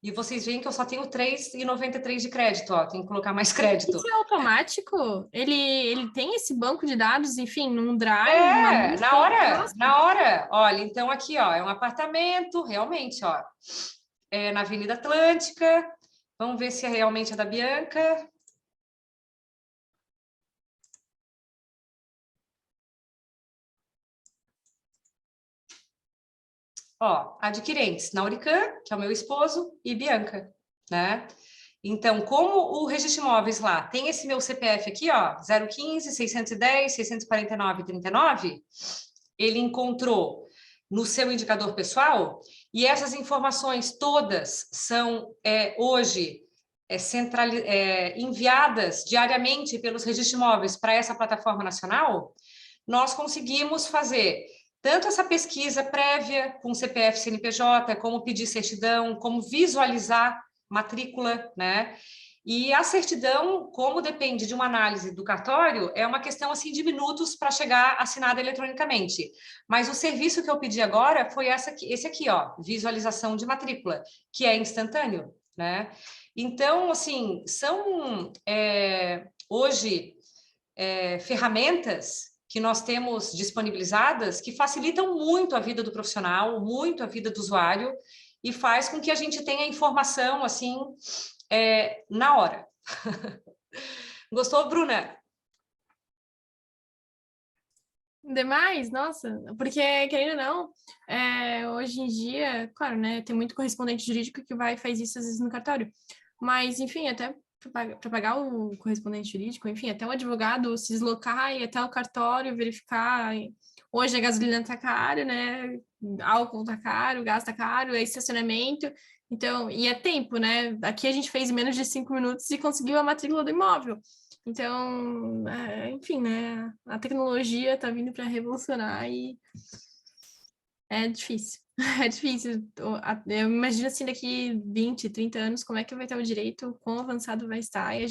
E vocês veem que eu só tenho 3,93 de crédito, ó, tem que colocar mais crédito. Isso é automático? Ele tem esse banco de dados, enfim, num drive? Na hora. Olha, então aqui, ó, é um apartamento, realmente, ó, na Avenida Atlântica. Vamos ver se é realmente a da Bianca. Ó, adquirentes, Naurican, que é o meu esposo, e Bianca, né? Então, como o registro de imóveis lá tem esse meu CPF aqui, ó, 015 610 649 39, ele encontrou no seu indicador pessoal, e essas informações todas são hoje enviadas diariamente pelos registros de imóveis para essa plataforma nacional. Nós conseguimos fazer tanto essa pesquisa prévia com CPF CNPJ, como pedir certidão, como visualizar matrícula, né? E a certidão, como depende de uma análise do cartório, é uma questão assim de minutos para chegar assinada eletronicamente. Mas o serviço que eu pedi agora foi esse aqui, ó, visualização de matrícula, que é instantâneo, né? Então, assim, são hoje ferramentas que nós temos disponibilizadas que facilitam muito a vida do profissional, muito a vida do usuário, e faz com que a gente tenha informação, assim, na hora. Gostou, Bruna? Demais, nossa, porque, querendo ou não, hoje em dia, claro, né, tem muito correspondente jurídico que vai e faz isso às vezes no cartório, mas, enfim, até para pagar o correspondente jurídico, enfim, até o advogado se deslocar e ir até o cartório verificar, hoje a gasolina tá cara, né, álcool tá caro, gás tá caro, é estacionamento, então, e é tempo, né, aqui a gente fez em menos de 5 minutos e conseguiu a matrícula do imóvel. Então, enfim, né? A tecnologia está vindo para revolucionar e é difícil. É difícil. Eu imagino assim, daqui 20, 30 anos, como é que vai estar o direito, quão avançado vai estar, e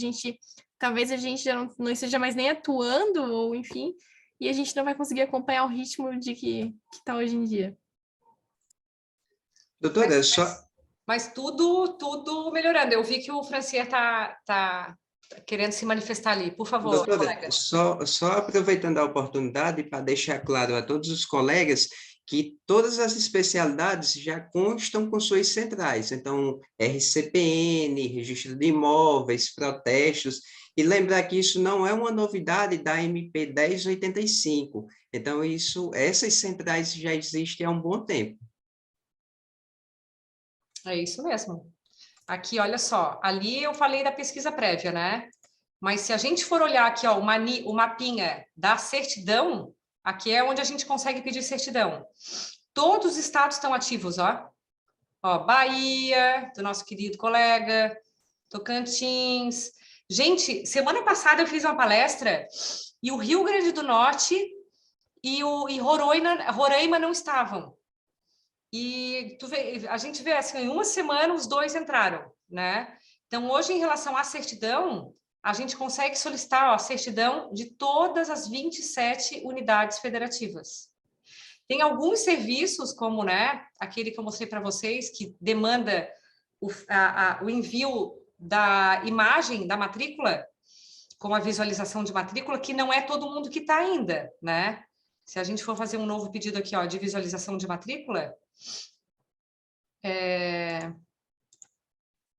talvez a gente já não esteja mais nem atuando, ou enfim, e a gente não vai conseguir acompanhar o ritmo de que está hoje em dia. Doutora, Mas tudo melhorando. Eu vi que o Francier tá querendo se manifestar ali. Por favor, doutora, colega. só aproveitando a oportunidade para deixar claro a todos os colegas que todas as especialidades já constam com suas centrais. Então, RCPN, registro de imóveis, protestos, e lembrar que isso não é uma novidade da MP 1085. Então, essas centrais já existem há um bom tempo. É isso mesmo. Aqui, olha só, ali eu falei da pesquisa prévia, né? Mas se a gente for olhar aqui, ó, o mapinha da certidão, aqui é onde a gente consegue pedir certidão. Todos os estados estão ativos, ó. Ó, Bahia, do nosso querido colega, Tocantins. Gente, semana passada eu fiz uma palestra e o Rio Grande do Norte e Roraima não estavam. E a gente vê assim, em uma semana os dois entraram, né? Então, hoje, em relação à certidão, a gente consegue solicitar a certidão de todas as 27 unidades federativas. Tem alguns serviços, como, né, aquele que eu mostrei para vocês, que demanda o envio da imagem da matrícula, com a visualização de matrícula, que não é todo mundo que está ainda, né? Se a gente for fazer um novo pedido aqui, ó, de visualização de matrícula,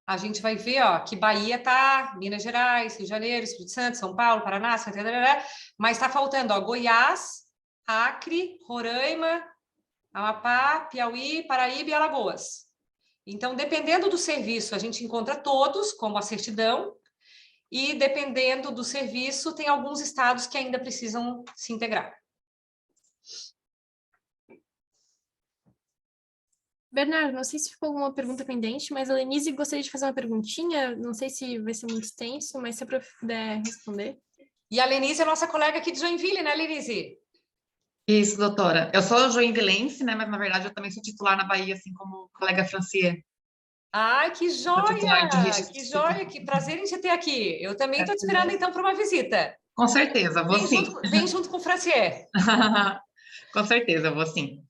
a gente vai ver, ó, que Bahia tá, Minas Gerais, Rio de Janeiro, Espírito Santo, São Paulo, Paraná, Santa Catarina, mas está faltando, ó, Goiás, Acre, Roraima, Amapá, Piauí, Paraíba e Alagoas. Então, dependendo do serviço, a gente encontra todos, como a certidão, e dependendo do serviço, tem alguns estados que ainda precisam se integrar. Bernardo, não sei se ficou alguma pergunta pendente, mas a Lenise gostaria de fazer uma perguntinha, não sei se vai ser muito extenso, mas se a prof puder responder. E a Lenise é nossa colega aqui de Joinville, né, Lenise? Isso, doutora. Eu sou joinvilense, né, mas na verdade eu também sou titular na Bahia, assim como o colega Francier. Ai, que titular de joia! registro Que civil. joia! Que prazer em te ter aqui. Eu também estou te esperando, então, para uma visita. Com certeza, vou sim. Vem junto com o Francier. Com certeza, vou sim.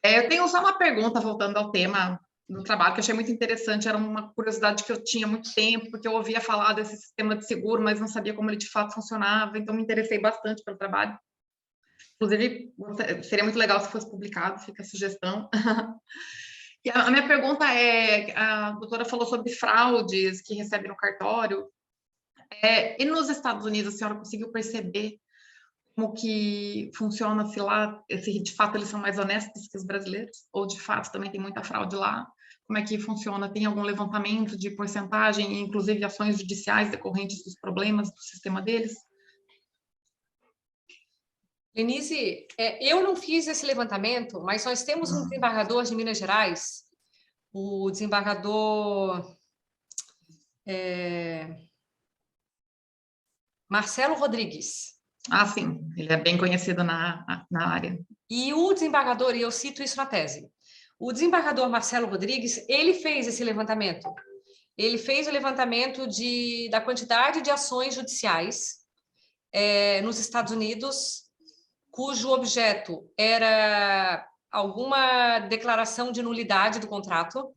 Eu tenho só uma pergunta, voltando ao tema do trabalho, que eu achei muito interessante, era uma curiosidade que eu tinha há muito tempo, porque eu ouvia falar desse sistema de seguro, mas não sabia como ele de fato funcionava, então me interessei bastante pelo trabalho. Inclusive, seria muito legal se fosse publicado, fica a sugestão. E a minha pergunta é, a doutora falou sobre fraudes que recebe no cartório, e nos Estados Unidos a senhora conseguiu perceber como que funciona, se lá, se de fato eles são mais honestos que os brasileiros, ou de fato também tem muita fraude lá? Como é que funciona? Tem algum levantamento de porcentagem, inclusive ações judiciais decorrentes dos problemas do sistema deles? Lenise, eu não fiz esse levantamento, mas nós temos um desembargador de Minas Gerais, o desembargador Marcelo Rodrigues. Ah, sim, ele é bem conhecido na área. E o desembargador, e eu cito isso na tese, o desembargador Marcelo Rodrigues, ele fez esse levantamento. Ele fez o levantamento da quantidade de ações judiciais nos Estados Unidos, cujo objeto era alguma declaração de nulidade do contrato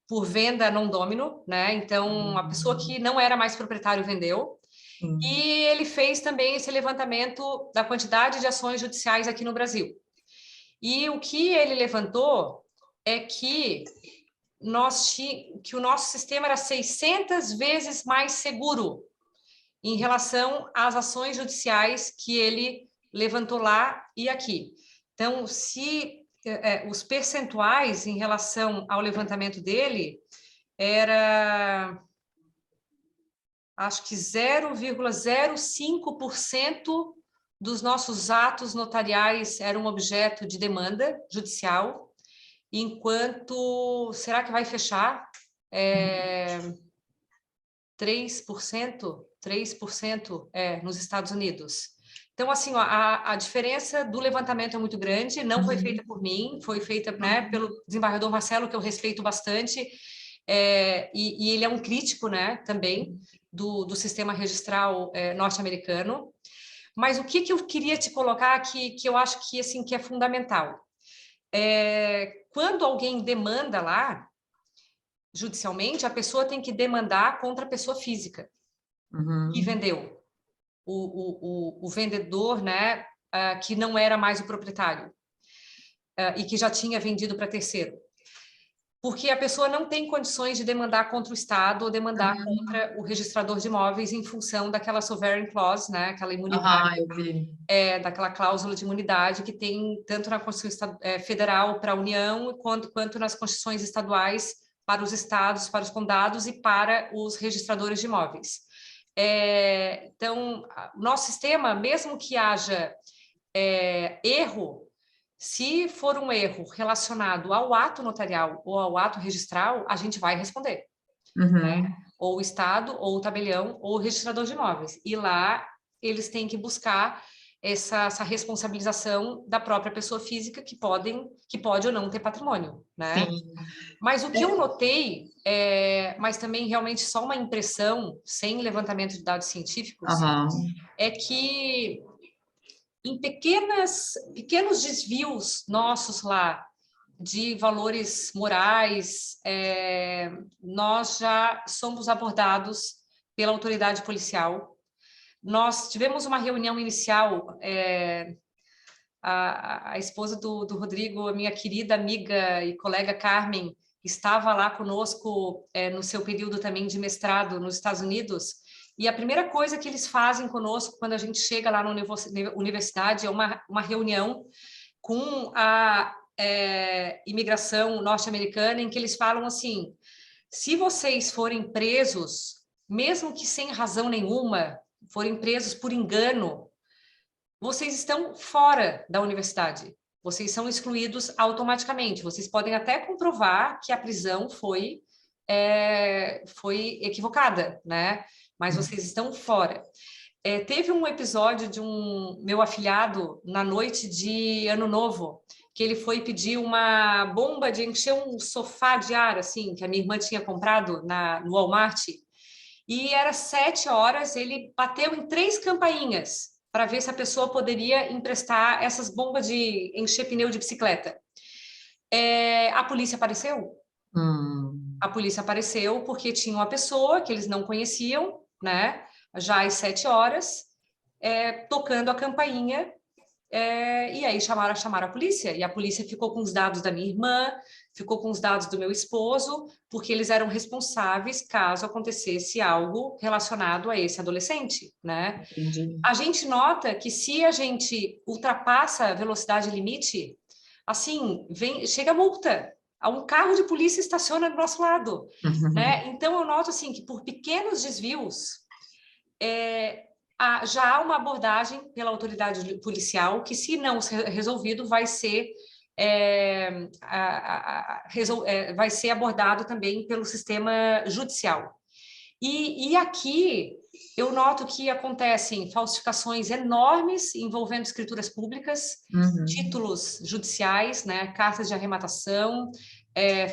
por venda non domino, né? Então, a pessoa que não era mais proprietário vendeu. E ele fez também esse levantamento da quantidade de ações judiciais aqui no Brasil. E o que ele levantou é que que o nosso sistema era 600 vezes mais seguro em relação às ações judiciais que ele levantou lá e aqui. Então, se os percentuais em relação ao levantamento dele era, acho que 0,05% dos nossos atos notariais eram objeto de demanda judicial, enquanto, será que vai fechar? 3% nos Estados Unidos. Então, assim, ó, a diferença do levantamento é muito grande, não foi feita por mim, foi feita, né, pelo desembargador Marcelo, que eu respeito bastante, e ele é um crítico, né, também, do sistema registral norte-americano. Mas o que eu queria te colocar aqui, que eu acho que, assim, que é fundamental? Quando alguém demanda lá, judicialmente, a pessoa tem que demandar contra a pessoa física que vendeu. O vendedor, né, que não era mais o proprietário e que já tinha vendido para terceiro. Porque a pessoa não tem condições de demandar contra o Estado ou demandar contra o registrador de imóveis em função daquela sovereign clause, né, aquela imunidade, eu vi. daquela cláusula de imunidade que tem tanto na Constituição Federal para a União quanto nas Constituições estaduais para os estados, para os condados e para os registradores de imóveis. Então, o nosso sistema, mesmo que haja erro, se for um erro relacionado ao ato notarial ou ao ato registral, a gente vai responder. Né? Ou o Estado, ou o tabelião, ou o registrador de imóveis. E lá eles têm que buscar essa responsabilização da própria pessoa física que pode ou não ter patrimônio, né? Sim. Mas o que eu notei, mas também realmente só uma impressão, sem levantamento de dados científicos, é que em pequenos desvios nossos lá de valores morais, nós já somos abordados pela autoridade policial. Nós tivemos uma reunião inicial, a esposa do Rodrigo, a minha querida amiga e colega Carmen, estava lá conosco no seu período também de mestrado nos Estados Unidos, e a primeira coisa que eles fazem conosco quando a gente chega lá na universidade é uma reunião com a imigração norte-americana, em que eles falam assim: se vocês forem presos, mesmo que sem razão nenhuma, forem presos por engano, vocês estão fora da universidade. Vocês são excluídos automaticamente. Vocês podem até comprovar que a prisão foi equivocada, né? Mas vocês estão fora. Teve um episódio de um meu afilhado na noite de Ano Novo, que ele foi pedir uma bomba de encher um sofá de ar, assim, que a minha irmã tinha comprado no Walmart, e era 7 horas, ele bateu em 3 campainhas para ver se a pessoa poderia emprestar essas bombas de encher pneu de bicicleta. A polícia apareceu. A polícia apareceu porque tinha uma pessoa que eles não conheciam, né? Já às 7 horas, tocando a campainha, e aí chamaram a polícia, e a polícia ficou com os dados da minha irmã, ficou com os dados do meu esposo, porque eles eram responsáveis caso acontecesse algo relacionado a esse adolescente, né? Entendi. A gente nota que se a gente ultrapassa a velocidade limite, assim, chega a multa. Um carro de polícia estaciona do nosso lado, né? Então eu noto assim que por pequenos desvios já há uma abordagem pela autoridade policial que, se não ser resolvido, vai ser abordado também pelo sistema judicial. E aqui eu noto que acontecem falsificações enormes envolvendo escrituras públicas, títulos judiciais, né, cartas de arrematação,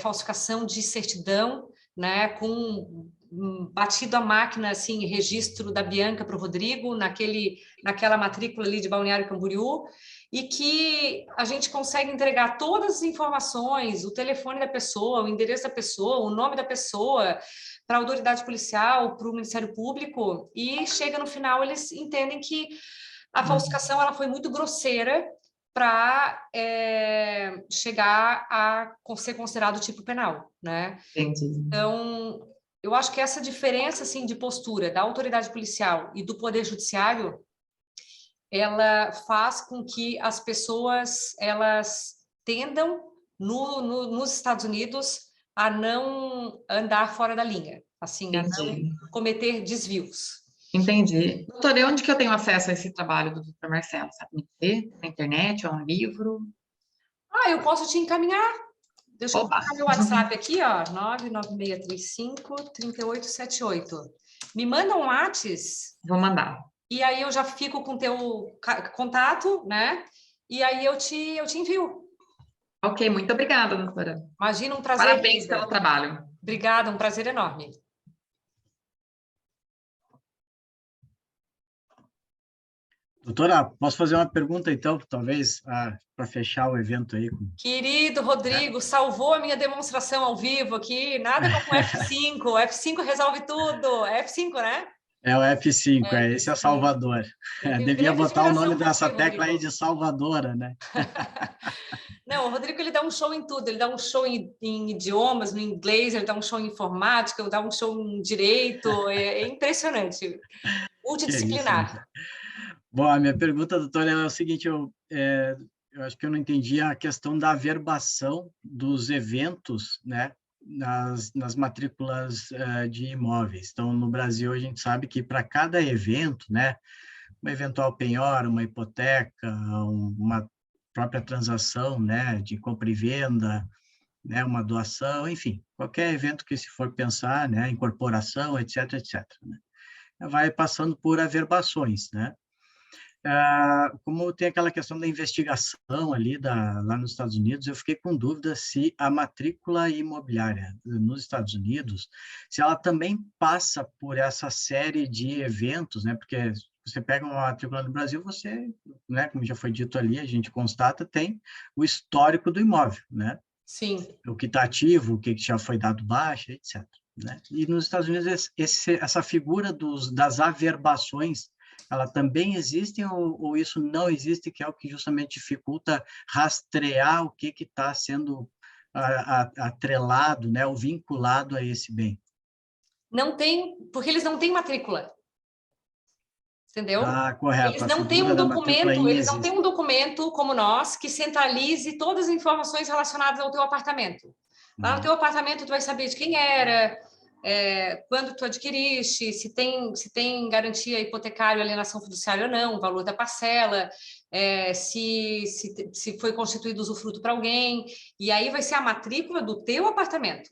falsificação de certidão, né, com batido a máquina, assim, registro da Bianca para o Rodrigo, naquela matrícula ali de Balneário Camboriú, e que a gente consegue entregar todas as informações, o telefone da pessoa, o endereço da pessoa, o nome da pessoa, para a autoridade policial, para o Ministério Público, e chega no final, eles entendem que a falsificação ela foi muito grosseira para chegar a ser considerado tipo penal, né? Entendi. Então, eu acho que essa diferença assim de postura da autoridade policial e do poder judiciário, ela faz com que as pessoas elas tendam nos Estados Unidos a não andar fora da linha, assim, a Entendi. não cometer desvios. Entendi. Doutora, e onde que eu tenho acesso a esse trabalho do Dr. Marcelo? Sabe me dizer? Na internet, ou um livro? Eu posso te encaminhar. Deixa eu Oba! colocar meu WhatsApp aqui, ó, 99635-3878. Me manda um WhatsApp Vou mandar. e aí eu já fico com teu contato, né? E aí eu te envio. Ok, muito obrigada, doutora. Imagina, um prazer. Parabéns Lida. pelo trabalho. Obrigada, um prazer enorme. Doutora, posso fazer uma pergunta, então, talvez, para fechar o evento aí? Querido Rodrigo, salvou a minha demonstração ao vivo aqui. Nada como F5. O F5 resolve tudo. É F5, né? É o F5, É esse é F5. Salvador. Eu tenho Devia grande botar o nome admiração por dessa ti, tecla aí Rodrigo. de Salvadora, né? Não, o Rodrigo ele dá um show em tudo. Ele dá um show em idiomas, no inglês, ele dá um show em informática, ele dá um show em direito. É impressionante. Que isso, Multidisciplinar. doutor. Bom, a minha pergunta, doutora, é o seguinte, eu acho que eu não entendi a questão da averbação dos eventos, né, nas matrículas de imóveis. Então, no Brasil, a gente sabe que para cada evento, né, uma eventual penhora, uma hipoteca, uma própria transação, né, de compra e venda, né, uma doação, enfim, qualquer evento que se for pensar, né, incorporação, etc, etc, né, vai passando por averbações, né? Como tem aquela questão da investigação ali lá nos Estados Unidos, eu fiquei com dúvida se a matrícula imobiliária nos Estados Unidos, se ela também passa por essa série de eventos, né? Porque você pega uma matrícula no Brasil, você, né, como já foi dito ali, a gente constata, tem o histórico do imóvel, né? Sim. O que está ativo, o que já foi dado baixa, etc. Né? E nos Estados Unidos, essa figura das averbações, ela também existe ou isso não existe, que é o que justamente dificulta rastrear o que está sendo atrelado, né, ou vinculado a esse bem? Não tem, porque eles não têm matrícula. Entendeu? Correto. Eles A não têm figura um da matrícula documento, eles não inexiste. têm um documento como nós que centralize todas as informações relacionadas ao teu apartamento. Lá no teu apartamento tu vai saber de quem era, quando tu adquiriste, se tem garantia hipotecária, alienação fiduciária ou não, o valor da parcela, se foi constituído usufruto para alguém, e aí vai ser a matrícula do teu apartamento,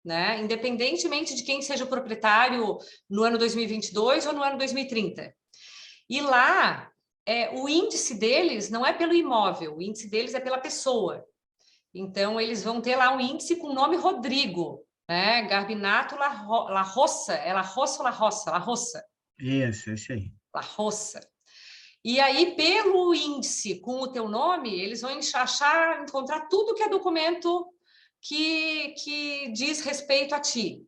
né? Independentemente de quem seja o proprietário no ano 2022 ou no ano 2030. E lá, o índice deles não é pelo imóvel, o índice deles é pela pessoa. Então, eles vão ter lá um índice com o nome Rodrigo, né? Garbinato La Roça, é La Roça ou La Roça? La Roça. Isso, esse aí. La Roça. E aí, pelo índice com o teu nome, eles vão encontrar tudo que é documento que diz respeito a ti.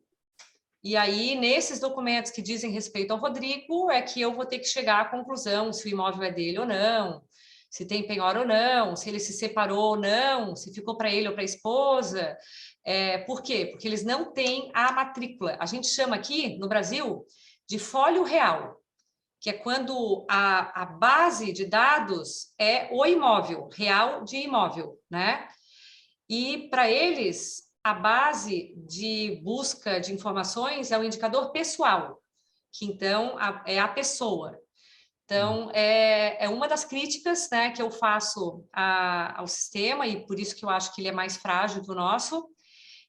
E aí, nesses documentos que dizem respeito ao Rodrigo, é que eu vou ter que chegar à conclusão se o imóvel é dele ou não, se tem penhora ou não, se ele se separou ou não, se ficou para ele ou para a esposa. Por quê? Porque eles não têm a matrícula. A gente chama aqui, no Brasil, de fólio real, que é quando a base de dados é o imóvel, real de imóvel, né? E para eles, a base de busca de informações é o indicador pessoal, que então é a pessoa. Então, é uma das críticas, né, que eu faço ao sistema, e por isso que eu acho que ele é mais frágil que o nosso.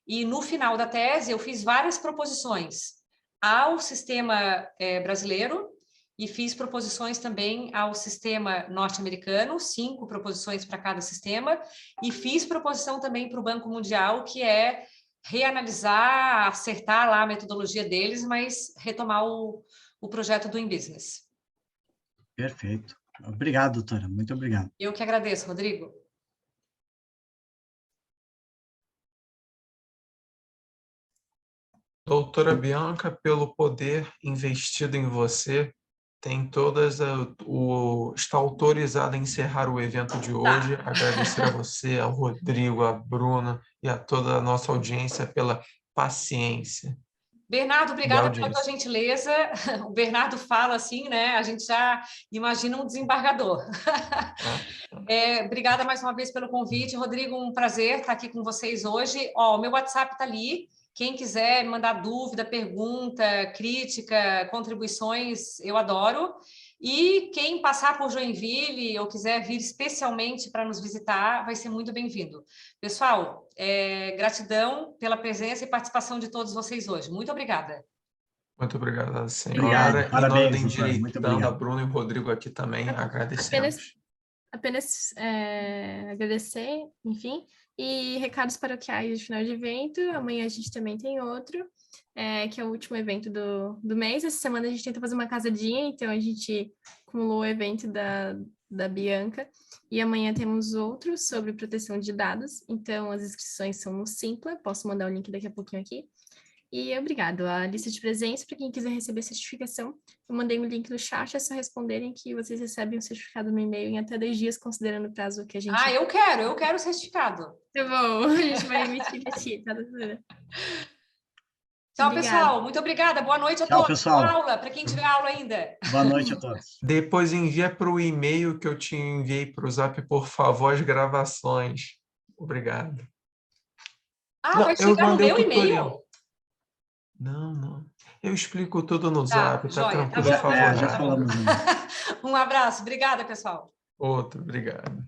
E no final da tese, eu fiz várias proposições ao sistema brasileiro, e fiz proposições também ao sistema norte-americano, 5 proposições para cada sistema, e fiz proposição também para o Banco Mundial, que é reanalisar, acertar lá a metodologia deles, mas retomar o projeto do In-Business. Perfeito. Obrigado, doutora. Muito obrigado. Eu que agradeço, Rodrigo. Doutora Bianca, pelo poder investido em você, tem todas, está autorizado a encerrar o evento de hoje. Agradecer a você, ao Rodrigo, a Bruna e a toda a nossa audiência pela paciência. Bernardo, obrigada pela tua gentileza. O Bernardo fala assim, né? A gente já imagina um desembargador. Obrigada mais uma vez pelo convite. Rodrigo, um prazer estar aqui com vocês hoje. O meu WhatsApp está ali. Quem quiser mandar dúvida, pergunta, crítica, contribuições, eu adoro. E quem passar por Joinville ou quiser vir especialmente para nos visitar, vai ser muito bem-vindo. Pessoal, gratidão pela presença e participação de todos vocês hoje. Muito obrigada. Muito obrigada, senhora. Parabéns, em nome doutora. Muito direitão da obrigado. Bruna e o Rodrigo aqui também, agradecemos. Apenas agradecer, enfim, e recados paroquiais de final de evento. Amanhã a gente também tem outro, que é o último evento do mês. Essa semana a gente tenta fazer uma casadinha, então a gente acumulou o evento da Bianca. E amanhã temos outro sobre proteção de dados. Então as inscrições são no Simpla, posso mandar o link daqui a pouquinho aqui. E obrigado. A lista de presentes, para quem quiser receber certificação, eu mandei um link no chat, é só responderem que vocês recebem o certificado no e-mail em até 10 dias, considerando o prazo que a gente... eu quero o certificado. Tá bom, a gente vai emitir pra ti, tá, doutora? Tchau, pessoal. Muito obrigada. Boa noite a todos. Pessoal. Boa aula, para quem tiver aula ainda. Boa noite a todos. Depois envia para o e-mail que eu te enviei para o Zap, por favor, as gravações. Obrigado. Vai chegar no meu e-mail? Não. Eu explico tudo no Zap, tá joia, tranquilo, por favor. Já falamos. Um abraço. Obrigada, pessoal. Outro, obrigado.